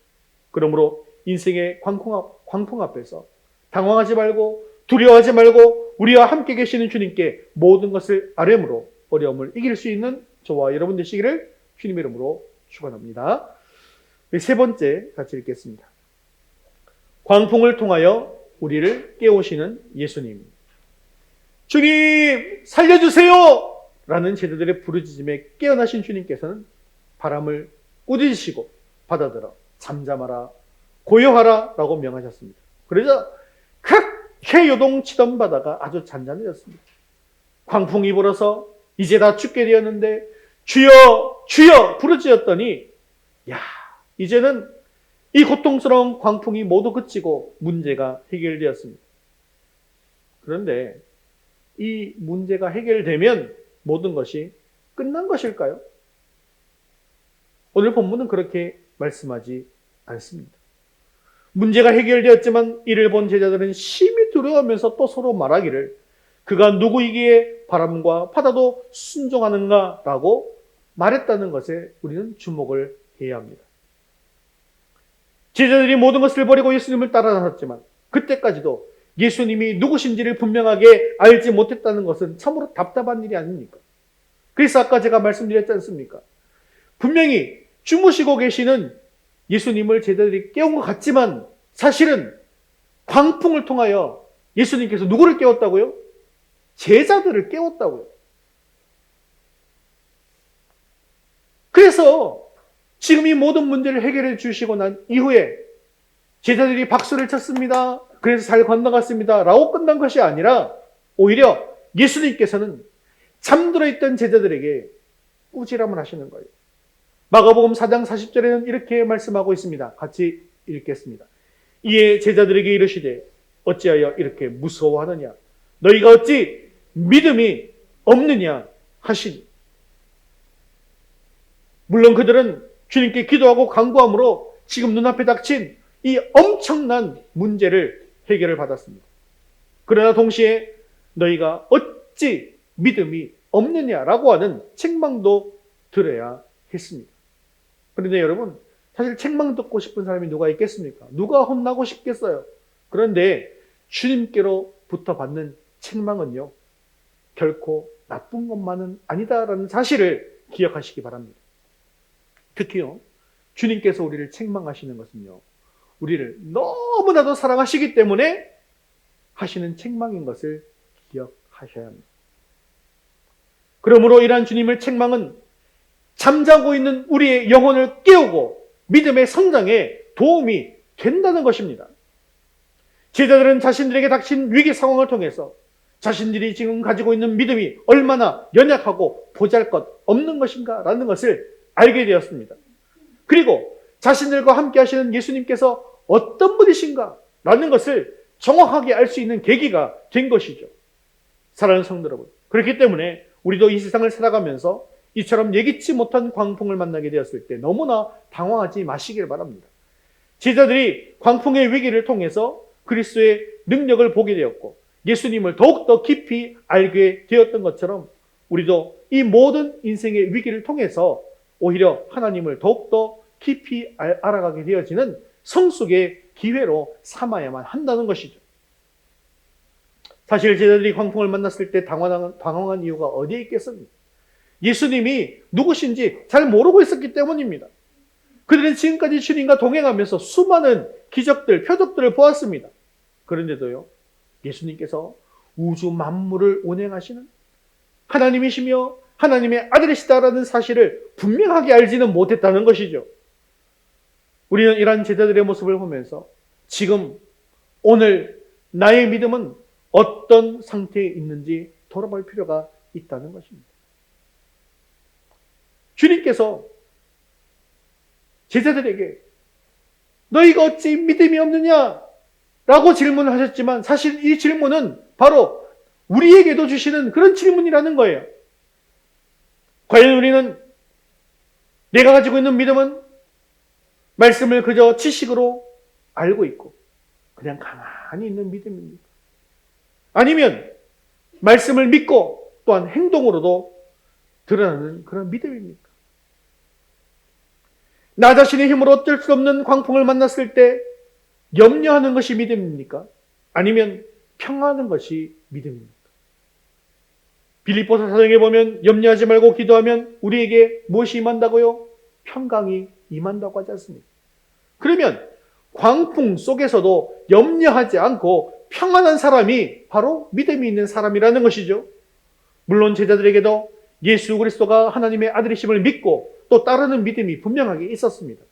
그러므로 인생의 광풍 앞에서 당황하지 말고 두려워하지 말고 우리와 함께 계시는 주님께 모든 것을 아뢰므로 어려움을 이길 수 있는 저와 여러분 되시기를 주님의 이름으로 축원합니다. 세 번째 같이 읽겠습니다. 광풍을 통하여 우리를 깨우시는 예수님. 주님 살려주세요! 라는 제자들의 부르짖음에 깨어나신 주님께서는 바람을 꾸짖으시고 받아들어 잠잠하라 고요하라 라고 명하셨습니다. 그러자 크게 요동치던 바다가 아주 잔잔해졌습니다. 광풍이 불어서 이제 다 죽게 되었는데 주여 주여 부르짖었더니 이제는 이 고통스러운 광풍이 모두 그치고 문제가 해결되었습니다. 그런데 이 문제가 해결되면 모든 것이 끝난 것일까요? 오늘 본문은 그렇게 말씀하지 않습니다. 문제가 해결되었지만 이를 본 제자들은 심히 두려워하면서 또 서로 말하기를 그가 누구이기에 바람과 바다도 순종하는가? 라고 말했다는 것에 우리는 주목을 해야 합니다. 제자들이 모든 것을 버리고 예수님을 따라 나섰지만 그때까지도 예수님이 누구신지를 분명하게 알지 못했다는 것은 참으로 답답한 일이 아닙니까? 그래서 아까 제가 말씀드렸지 않습니까? 분명히 주무시고 계시는 예수님을 제자들이 깨운 것 같지만 사실은 광풍을 통하여 예수님께서 누구를 깨웠다고요? 제자들을 깨웠다고요. 그래서 지금 이 모든 문제를 해결해 주시고 난 이후에 제자들이 박수를 쳤습니다. 그래서 잘 건너갔습니다. 라고 끝난 것이 아니라 오히려 예수님께서는 잠들어 있던 제자들에게 꾸지람을 하시는 거예요. 마가복음 4장 40절에는 이렇게 말씀하고 있습니다. 같이 읽겠습니다. 이에 제자들에게 이르시되 어찌하여 이렇게 무서워하느냐? 너희가 어찌 믿음이 없느냐 하시니. 물론 그들은 주님께 기도하고 간구함으로 지금 눈앞에 닥친 이 엄청난 문제를 해결을 받았습니다. 그러나 동시에 너희가 어찌 믿음이 없느냐라고 하는 책망도 들어야 했습니다. 그런데 여러분, 사실 책망 듣고 싶은 사람이 누가 있겠습니까? 누가 혼나고 싶겠어요? 그런데 주님께로부터 받는 책망은요, 결코 나쁜 것만은 아니다라는 사실을 기억하시기 바랍니다. 특히요, 주님께서 우리를 책망하시는 것은요, 우리를 너무나도 사랑하시기 때문에 하시는 책망인 것을 기억하셔야 합니다. 그러므로 이러한 주님의 책망은 잠자고 있는 우리의 영혼을 깨우고 믿음의 성장에 도움이 된다는 것입니다. 제자들은 자신들에게 닥친 위기 상황을 통해서 자신들이 지금 가지고 있는 믿음이 얼마나 연약하고 보잘것없는 것인가 라는 것을 알게 되었습니다. 그리고 자신들과 함께 하시는 예수님께서 어떤 분이신가 라는 것을 정확하게 알 수 있는 계기가 된 것이죠. 사랑하는 성도 여러분, 그렇기 때문에 우리도 이 세상을 살아가면서 이처럼 예기치 못한 광풍을 만나게 되었을 때 너무나 당황하지 마시길 바랍니다. 제자들이 광풍의 위기를 통해서 그리스도의 능력을 보게 되었고 예수님을 더욱더 깊이 알게 되었던 것처럼 우리도 이 모든 인생의 위기를 통해서 오히려 하나님을 더욱더 깊이 알아가게 되어지는 성숙의 기회로 삼아야만 한다는 것이죠. 사실 제자들이 광풍을 만났을 때 당황한 이유가 어디에 있겠습니까? 예수님이 누구신지 잘 모르고 있었기 때문입니다. 그들은 지금까지 주님과 동행하면서 수많은 기적들, 표적들을 보았습니다. 그런데도요, 예수님께서 우주 만물을 운행하시는 하나님이시며 하나님의 아들이시다라는 사실을 분명하게 알지는 못했다는 것이죠. 우리는 이러한 제자들의 모습을 보면서 지금 오늘 나의 믿음은 어떤 상태에 있는지 돌아볼 필요가 있다는 것입니다. 주님께서 제자들에게 너희가 어찌 믿음이 없느냐? 라고 질문을 하셨지만 사실 이 질문은 바로 우리에게도 주시는 그런 질문이라는 거예요. 과연 우리는 내가 가지고 있는 믿음은 말씀을 그저 지식으로 알고 있고 그냥 가만히 있는 믿음입니까? 아니면 말씀을 믿고 또한 행동으로도 드러나는 그런 믿음입니까? 나 자신의 힘으로 어쩔 수 없는 광풍을 만났을 때 염려하는 것이 믿음입니까? 아니면 평안하는 것이 믿음입니까? 빌립보서 4장에 보면 염려하지 말고 기도하면 우리에게 무엇이 임한다고요? 평강이 임한다고 하지 않습니까? 그러면 광풍 속에서도 염려하지 않고 평안한 사람이 바로 믿음이 있는 사람이라는 것이죠. 물론 제자들에게도 예수 그리스도가 하나님의 아들이심을 믿고 또 따르는 믿음이 분명하게 있었습니다.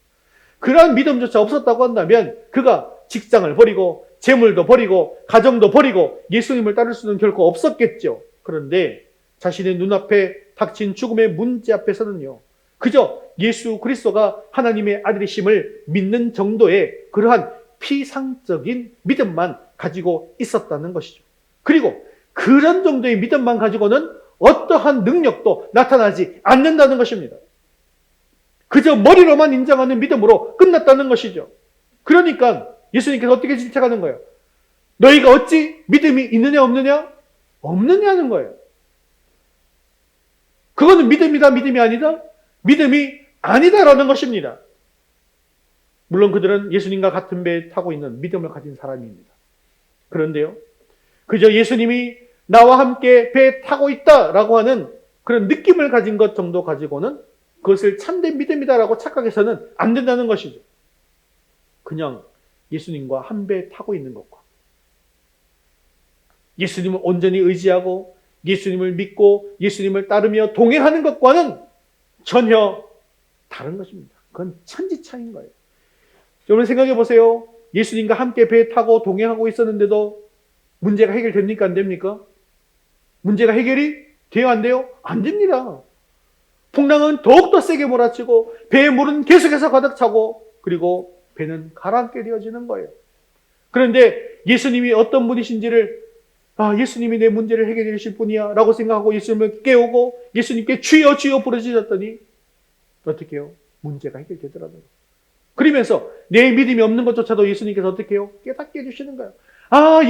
그러한 믿음조차 없었다고 한다면 그가 직장을 버리고 재물도 버리고 가정도 버리고 예수님을 따를 수는 결코 없었겠죠. 그런데 자신의 눈앞에 닥친 죽음의 문제 앞에서는요, 그저 예수 그리스도가 하나님의 아들이심을 믿는 정도의 그러한 피상적인 믿음만 가지고 있었다는 것이죠. 그리고 그런 정도의 믿음만 가지고는 어떠한 능력도 나타나지 않는다는 것입니다. 그저 머리로만 인정하는 믿음으로 끝났다는 것이죠. 그러니까 예수님께서 어떻게 질책하는 거예요? 너희가 어찌 믿음이 있느냐 없느냐? 없느냐는 거예요. 그거는 믿음이다 믿음이 아니다? 믿음이 아니다라는 것입니다. 물론 그들은 예수님과 같은 배에 타고 있는 믿음을 가진 사람입니다. 그런데요, 그저 예수님이 나와 함께 배에 타고 있다라고 하는 그런 느낌을 가진 것 정도 가지고는 그것을 참된 믿음이다라고 착각해서는 안 된다는 것이죠. 그냥 예수님과 한 배에 타고 있는 것과 예수님을 온전히 의지하고 예수님을 믿고 예수님을 따르며 동행하는 것과는 전혀 다른 것입니다. 그건 천지차이인 거예요. 여러분 생각해 보세요. 예수님과 함께 배에 타고 동행하고 있었는데도 문제가 해결됩니까? 안 됩니까? 문제가 해결이 돼요? 안 돼요? 안 됩니다. 풍랑은 더욱더 세게 몰아치고 배의 물은 계속해서 가득 차고 그리고 배는 가라앉게 되어지는 거예요. 그런데 예수님이 어떤 분이신지를 예수님이 내 문제를 해결해 주실 분이야 라고 생각하고 예수님을 깨우고 예수님께 주여 주여 부르짖었더니 어떻게 해요? 문제가 해결되더라고요. 그러면서 내 믿음이 없는 것조차도 예수님께서 어떻게 해요? 깨닫게 해주시는 거예요.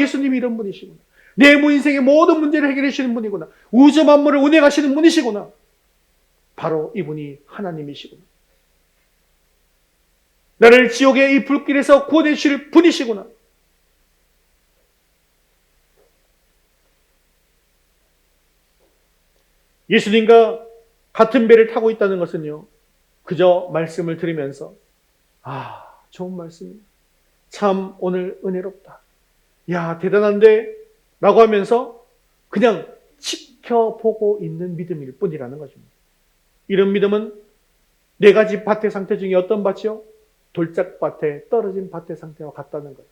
예수님이 이런 분이시구나. 내 인생의 모든 문제를 해결해 주시는 분이구나. 우주 만물을 운행하시는 분이시구나. 바로 이분이 하나님이시구나. 나를 지옥의 이 불길에서 구원해 주실 분이시구나. 예수님과 같은 배를 타고 있다는 것은요, 그저 말씀을 들으면서 좋은 말씀이야. 참 오늘 은혜롭다. 야, 대단한데? 라고 하면서 그냥 지켜보고 있는 믿음일 뿐이라는 것입니다. 이런 믿음은 네 가지 밭의 상태 중에 어떤 밭이요? 돌짝밭에 떨어진 밭의 상태와 같다는 거예요.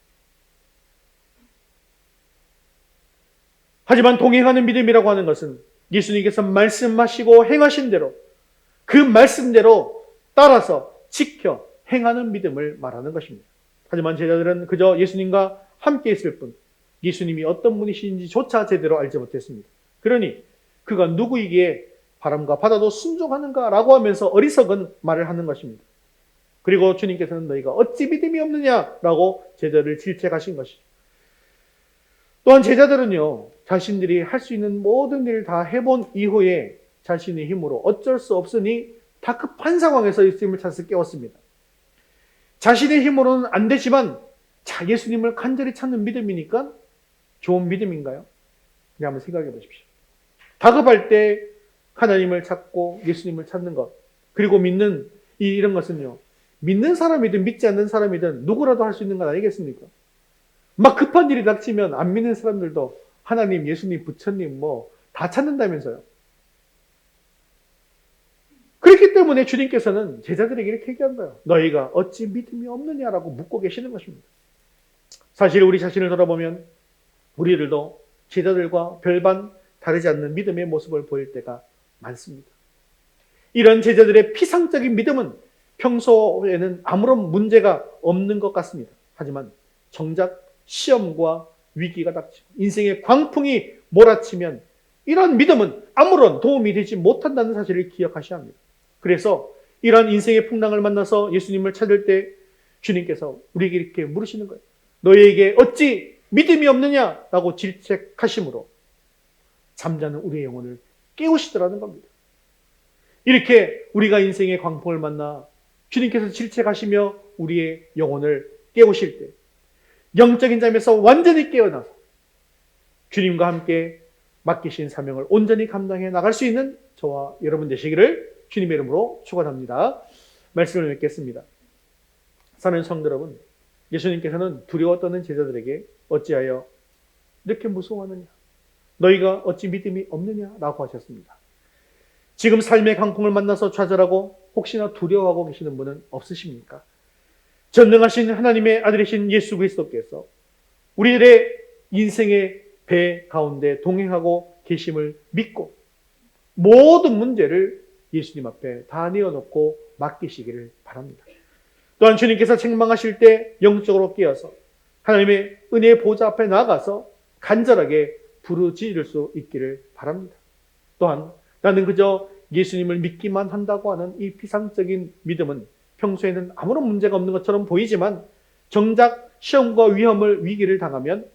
하지만 동행하는 믿음이라고 하는 것은 예수님께서 말씀하시고 행하신 대로 그 말씀대로 따라서 지켜 행하는 믿음을 말하는 것입니다. 하지만 제자들은 그저 예수님과 함께 있을 뿐 예수님이 어떤 분이신지조차 제대로 알지 못했습니다. 그러니 그가 누구이기에 바람과 바다도 순종하는가 라고 하면서 어리석은 말을 하는 것입니다. 그리고 주님께서는 너희가 어찌 믿음이 없느냐라고 제자들을 질책하신 것이죠. 또한 제자들은요, 자신들이 할 수 있는 모든 일을 다 해본 이후에 자신의 힘으로 어쩔 수 없으니 다급한 상황에서 예수님을 찾아서 깨웠습니다. 자신의 힘으로는 안 되지만 예수님을 간절히 찾는 믿음이니까 좋은 믿음인가요? 그냥 한번 생각해 보십시오. 다급할 때 하나님을 찾고 예수님을 찾는 것, 그리고 믿는 이런 것은요, 믿는 사람이든 믿지 않는 사람이든 누구라도 할 수 있는 건 아니겠습니까? 막 급한 일이 닥치면 안 믿는 사람들도 하나님, 예수님, 부처님 다 찾는다면서요. 그렇기 때문에 주님께서는 제자들에게 이렇게 얘기한 거예요. 너희가 어찌 믿음이 없느냐라고 묻고 계시는 것입니다. 사실 우리 자신을 돌아보면 우리들도 제자들과 별반 다르지 않는 믿음의 모습을 보일 때가 많습니다. 이런 제자들의 피상적인 믿음은 평소에는 아무런 문제가 없는 것 같습니다. 하지만 정작 시험과 위기가 닥치고 인생의 광풍이 몰아치면 이러한 믿음은 아무런 도움이 되지 못한다는 사실을 기억하셔야 합니다. 그래서 이러한 인생의 풍랑을 만나서 예수님을 찾을 때 주님께서 우리에게 이렇게 물으시는 거예요. 너희에게 어찌 믿음이 없느냐라고 질책하심으로 잠자는 우리의 영혼을 깨우시더라는 겁니다. 이렇게 우리가 인생의 광풍을 만나 주님께서 질책하시며 우리의 영혼을 깨우실 때 영적인 잠에서 완전히 깨어나서 주님과 함께 맡기신 사명을 온전히 감당해 나갈 수 있는 저와 여러분 되시기를 주님의 이름으로 축원합니다. 말씀을 맺겠습니다. 사는 성도 여러분, 예수님께서는 두려워 떠는 제자들에게 어찌하여 이렇게 무서워하느냐? 너희가 어찌 믿음이 없느냐라고 하셨습니다. 지금 삶의 강풍을 만나서 좌절하고 혹시나 두려워하고 계시는 분은 없으십니까? 전능하신 하나님의 아들이신 예수 그리스도께서 우리들의 인생의 배 가운데 동행하고 계심을 믿고 모든 문제를 예수님 앞에 다 내어놓고 맡기시기를 바랍니다. 또한 주님께서 책망하실 때 영적으로 깨어서 하나님의 은혜의 보좌 앞에 나가서 간절하게 부르짖을 수 있기를 바랍니다. 또한 나는 그저 예수님을 믿기만 한다고 하는 이 피상적인 믿음은 평소에는 아무런 문제가 없는 것처럼 보이지만 정작 시험과 위기를 당하면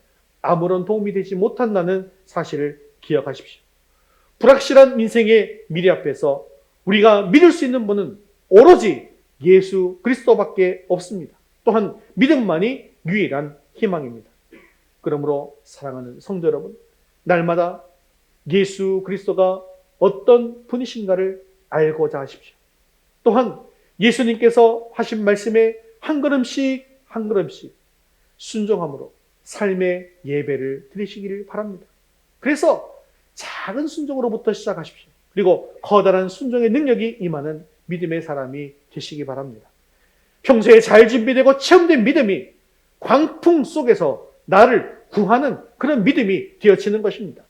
아무런 도움이 되지 못한다는 사실을 기억하십시오. 불확실한 인생의 미래 앞에서 우리가 믿을 수 있는 분은 오로지 예수 그리스도밖에 없습니다. 또한 믿음만이 유일한 희망입니다. 그러므로 사랑하는 성도 여러분, 날마다 예수 그리스도가 어떤 분이신가를 알고자 하십시오. 또한 예수님께서 하신 말씀에 한 걸음씩 한 걸음씩 순종함으로 삶의 예배를 드리시기를 바랍니다. 그래서 작은 순종으로부터 시작하십시오. 그리고 커다란 순종의 능력이 임하는 믿음의 사람이 되시기 바랍니다. 평소에 잘 준비되고 체험된 믿음이 광풍 속에서 나를 구하는 그런 믿음이 되어지는 것입니다.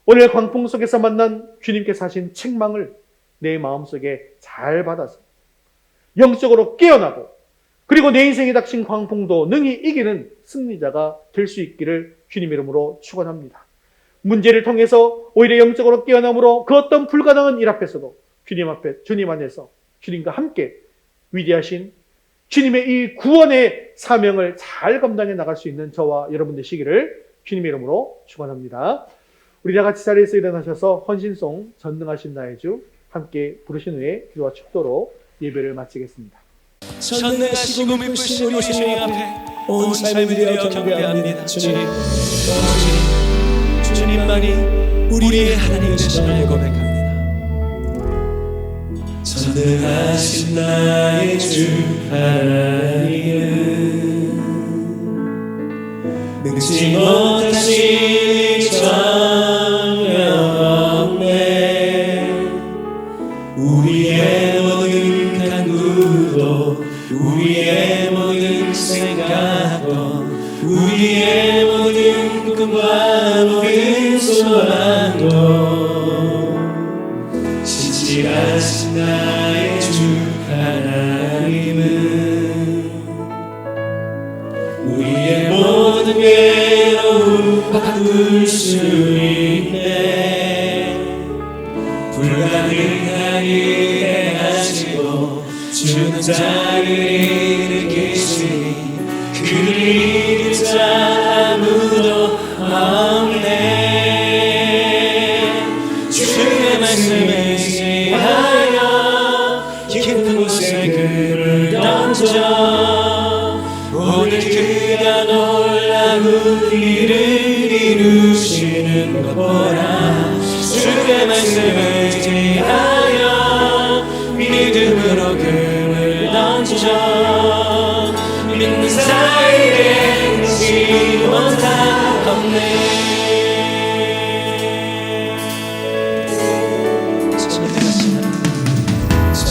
오늘 광풍 속에서 만난 주님께서 하신 책망을 내 마음속에 잘 받아서 영적으로 깨어나고 그리고 내 인생에 닥친 광풍도 능히 이기는 승리자가 될 수 있기를 주님 이름으로 축원합니다. 문제를 통해서 오히려 영적으로 깨어남으로 그 어떤 불가능한 일 앞에서도 주님 안에서 주님과 함께 위대하신 주님의 이 구원의 사명을 잘 감당해 나갈 수 있는 저와 여러분 되시기를 주님의 이름으로 축원합니다. 우리 다 같이 자리에서 일어나셔서 헌신송 전능하신 나의 주 함께 부르신 후에 기도와 축도로 예배를 마치겠습니다. 전능하시고 미쁘신 우리 주님 앞에 온 삶을 드려 경배합니다. 주님만이 우리의 하나님 되심을 고백합니다. 전능하신 나의 주 하나님은 능치 못하신 정령네 우리의 모든 간구도 우리의 모든 생각도 우리의 모든 꿈과 모든 소망도 진실하신 나의 주 하나님은 우리의 모든 괴로움 바꿀 수 있네. 불가능한 일에 하시고 주는 자를 일으키시니 그를 이길 자 아무도 없네. 주의 말씀을 지하여 깊은 곳에 그를 던져 오늘 그가 놀라운 일을 이루시는 것 보라. 주의 말씀을 지하여 믿음으로 그를 던져 믿는 사이에 지원 다 없네.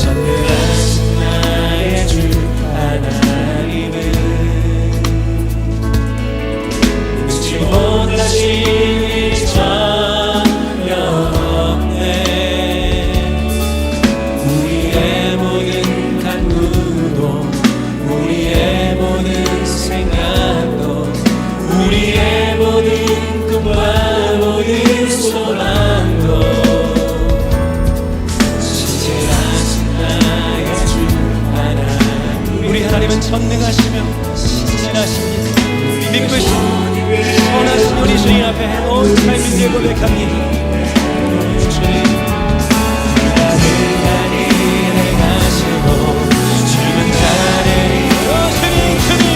전능하신 나의 주 하나님은 능치 못하신 전혀 없네. 우리의 모든 간구 믿고 있습니다. 선하신 우리 주님 앞에 온 삶을 내 고백합니다. 주님 나를 향히 행하시고 주는 나를 주님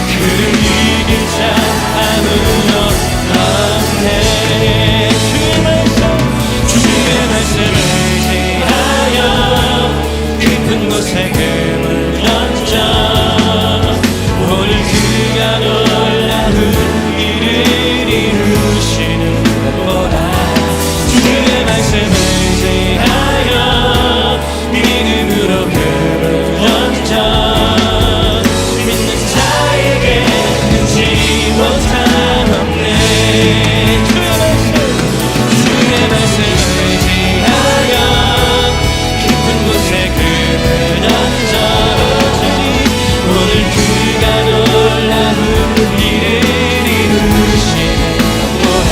그를 이길 자 아무도 없네. 주의 말씀을 의지하여 깊은 곳에 금을 던져 오늘 그가 놀라운 일을 이루시는 것보다 주의 말씀을 의지하여 믿음으로 금을 던져 믿는 자에게 능치 못한 없네. 주의 말씀을 의지하여 깊은 곳에 금을 던져 오늘 그가 놀라운 일을 이루시는 것보다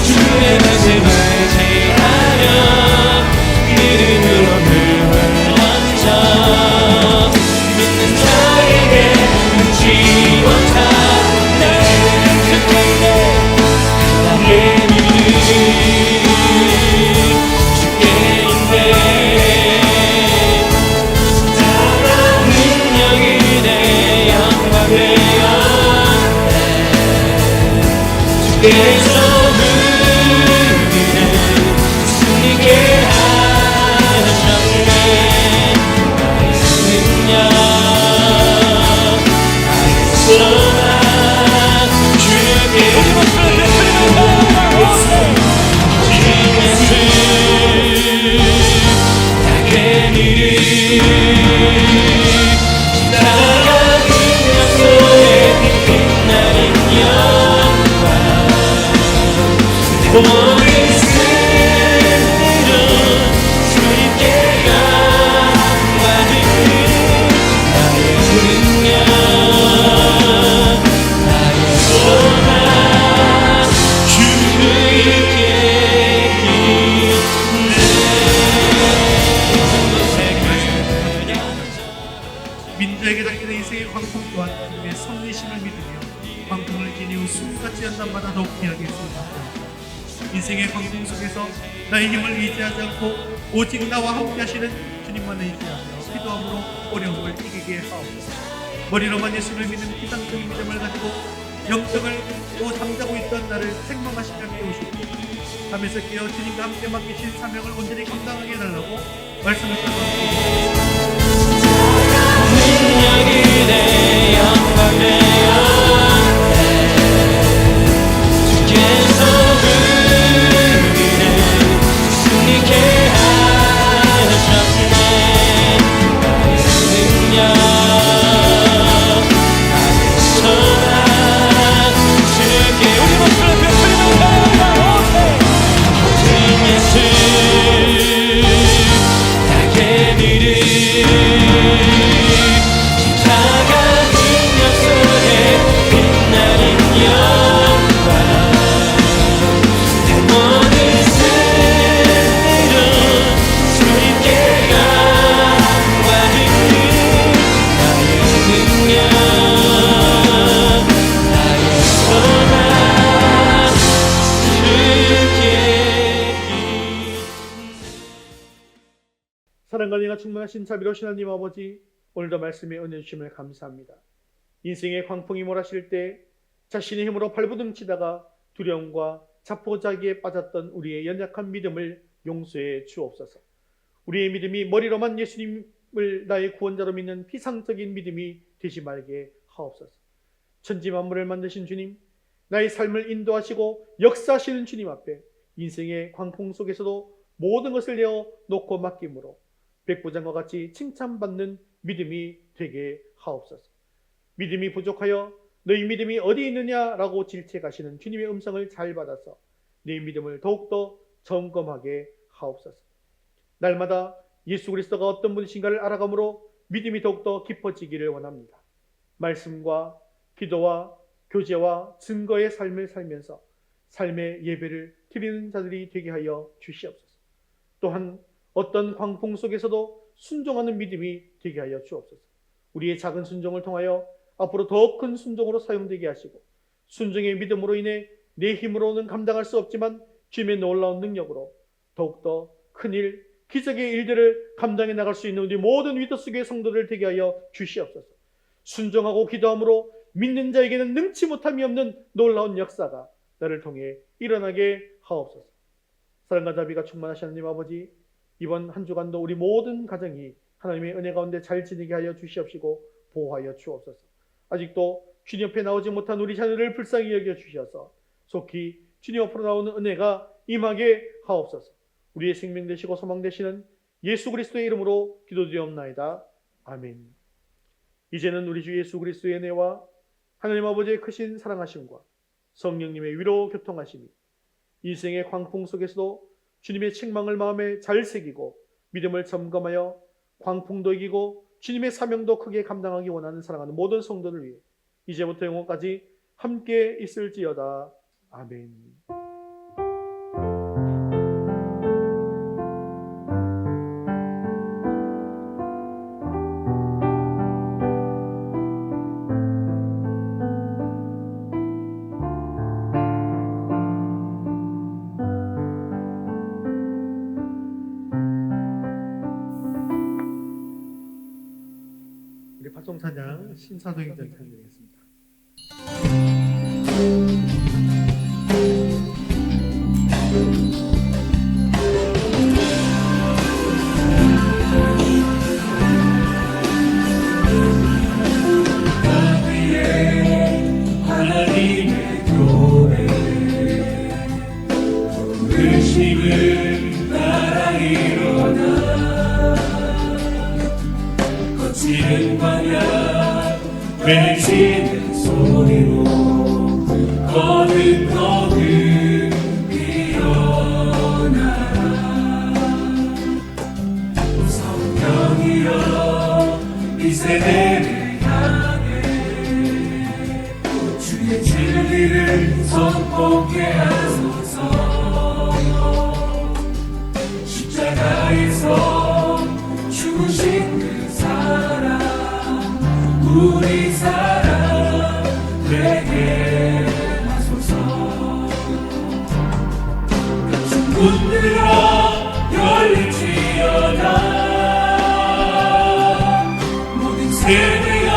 주의 말씀을 의지하여 믿음으로 금을 던져 믿는 자에게 능치 못한 나를 듣겠네. 나의 믿음 주께 있네. 나라 능력이 내 영광 되었네. 주께서 우리를 승리케 하셨네. 나의 능력 나의 소망 주께 우리 목소리를 베풀면서 나의 믿음 나가 능력 속에 빛나는 영광 내 모든 승리로 주님께 영광을 나의 능력 나의 소망 주께 민주에게 닥치는 인생의 광풍 또한 주님의 섭리심을 믿으며 광풍을 지니 숨같이 연단마다 더욱 귀하게 쓰입니다. 인생의 광풍 속에서 나의 힘을 의지하지 않고 오직 나와 함께 하시는 주님만을 의지하며 기도함으로 어려움을 이기게 하옵소서. 머리로만 예수를 믿는 피상적인 믿음을 가지고 영적을 또 잠자고 있던 나를 생명하시며 깨우시고 밤에서 깨어 주님과 함께 맡기신 사명을 온전히 감당하게 해달라고 말씀을 따라 능력이 내 영광 되었네. 주께서 우리를 승리케 하셨네. 나의 능력 나의 소망 주께 우리 목소리를 베풀면서 주님 예수 나의 믿음 사랑과 은혜가 충만하신 자비로우신 하나님 아버지, 오늘도 말씀에 은혜 주심을 감사합니다. 인생의 광풍이 몰아칠 때 자신의 힘으로 발부둥치다가 두려움과 자포자기에 빠졌던 우리의 연약한 믿음을 용서해 주옵소서. 우리의 믿음이 머리로만 예수님을 나의 구원자로 믿는 피상적인 믿음이 되지 말게 하옵소서. 천지 만물을 만드신 주님, 나의 삶을 인도하시고 역사하시는 주님 앞에 인생의 광풍 속에서도 모든 것을 내어 놓고 맡김으로 백부장과 같이 칭찬받는 믿음이 되게 하옵소서. 믿음이 부족하여 너희 믿음이 어디 있느냐라고 질책하시는 주님의 음성을 잘 받아서 내 믿음을 더욱더 점검하게 하옵소서. 날마다 예수 그리스도가 어떤 분이신가를 알아감으로 믿음이 더욱더 깊어지기를 원합니다. 말씀과 기도와 교제와 증거의 삶을 살면서 삶의 예배를 드리는 자들이 되게 하여 주시옵소서. 또한 어떤 광풍 속에서도 순종하는 믿음이 되게 하여 주옵소서. 우리의 작은 순종을 통하여 앞으로 더 큰 순종으로 사용되게 하시고 순종의 믿음으로 인해 내 힘으로는 감당할 수 없지만 주님의 놀라운 능력으로 더욱더 큰일, 기적의 일들을 감당해 나갈 수 있는 우리 모든 위더스교의 성도들 되게 하여 주시옵소서. 순종하고 기도함으로 믿는 자에게는 능치 못함이 없는 놀라운 역사가 나를 통해 일어나게 하옵소서. 사랑과 자비가 충만하신 하나님 아버지, 이번 한 주간도 우리 모든 가정이 하나님의 은혜 가운데 잘 지내게 하여 주시옵시고 보호하여 주옵소서. 아직도 주님 옆에 나오지 못한 우리 자녀를 불쌍히 여겨 주셔서 속히 주님 앞으로 나오는 은혜가 임하게 하옵소서. 우리의 생명 되시고 소망 되시는 예수 그리스도의 이름으로 기도드리옵나이다. 아멘. 이제는 우리 주 예수 그리스도의 은혜와 하나님 아버지의 크신 사랑하심과 성령님의 위로 교통하심이 인생의 광풍 속에서도 주님의 책망을 마음에 잘 새기고 믿음을 점검하여 광풍도 이기고 주님의 사명도 크게 감당하기 원하는 사랑하는 모든 성도를 위해 이제부터 영원까지 함께 있을지어다. 아멘. 우리 파송 찬양 신사동이전 찬양드리겠습니다. 하나님의 교회 의식을 따라 일어나 거치는 광야 외치는 소리로 거듭 일어나라. 성령이여 이 세대를 향해 주의 진리를 선포케 하소서. 십자가에서 죽으신 그 사랑 우리 사랑 되게 하소서. 문 들어 열릴지어다. 모든 세대여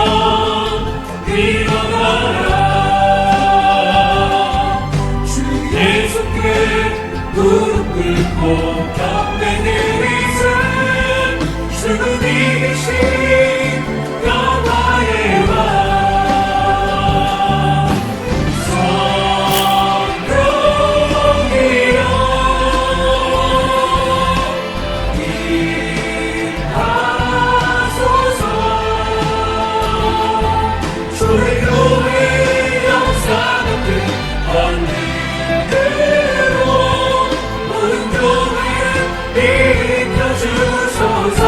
일어나라. 주 예수께 무릎 꿇고 경배 드리세. 주는 이기신 여호와의 왕. 성령이여 임하소서. 주의 역사는 그 언니대로 모든 교회에 이끌어주소서.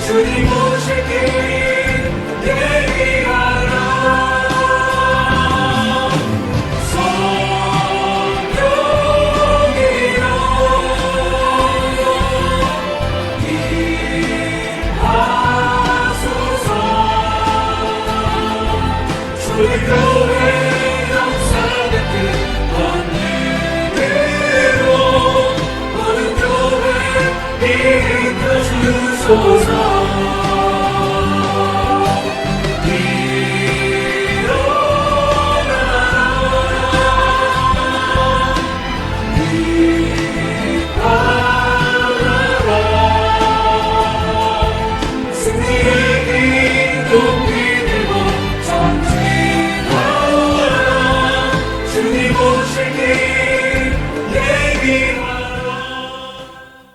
주님 오실 길 대비하라. 성령이여 임하소서. 주의 교회 역사는 그 언니대로 모든 교회 이끌어주소서.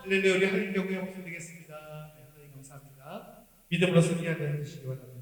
할렐루야. 우리 하나님 영광 드리겠습니다. 하나님 감사합니다. 믿음으로 승리하게 해주시기 바랍니다.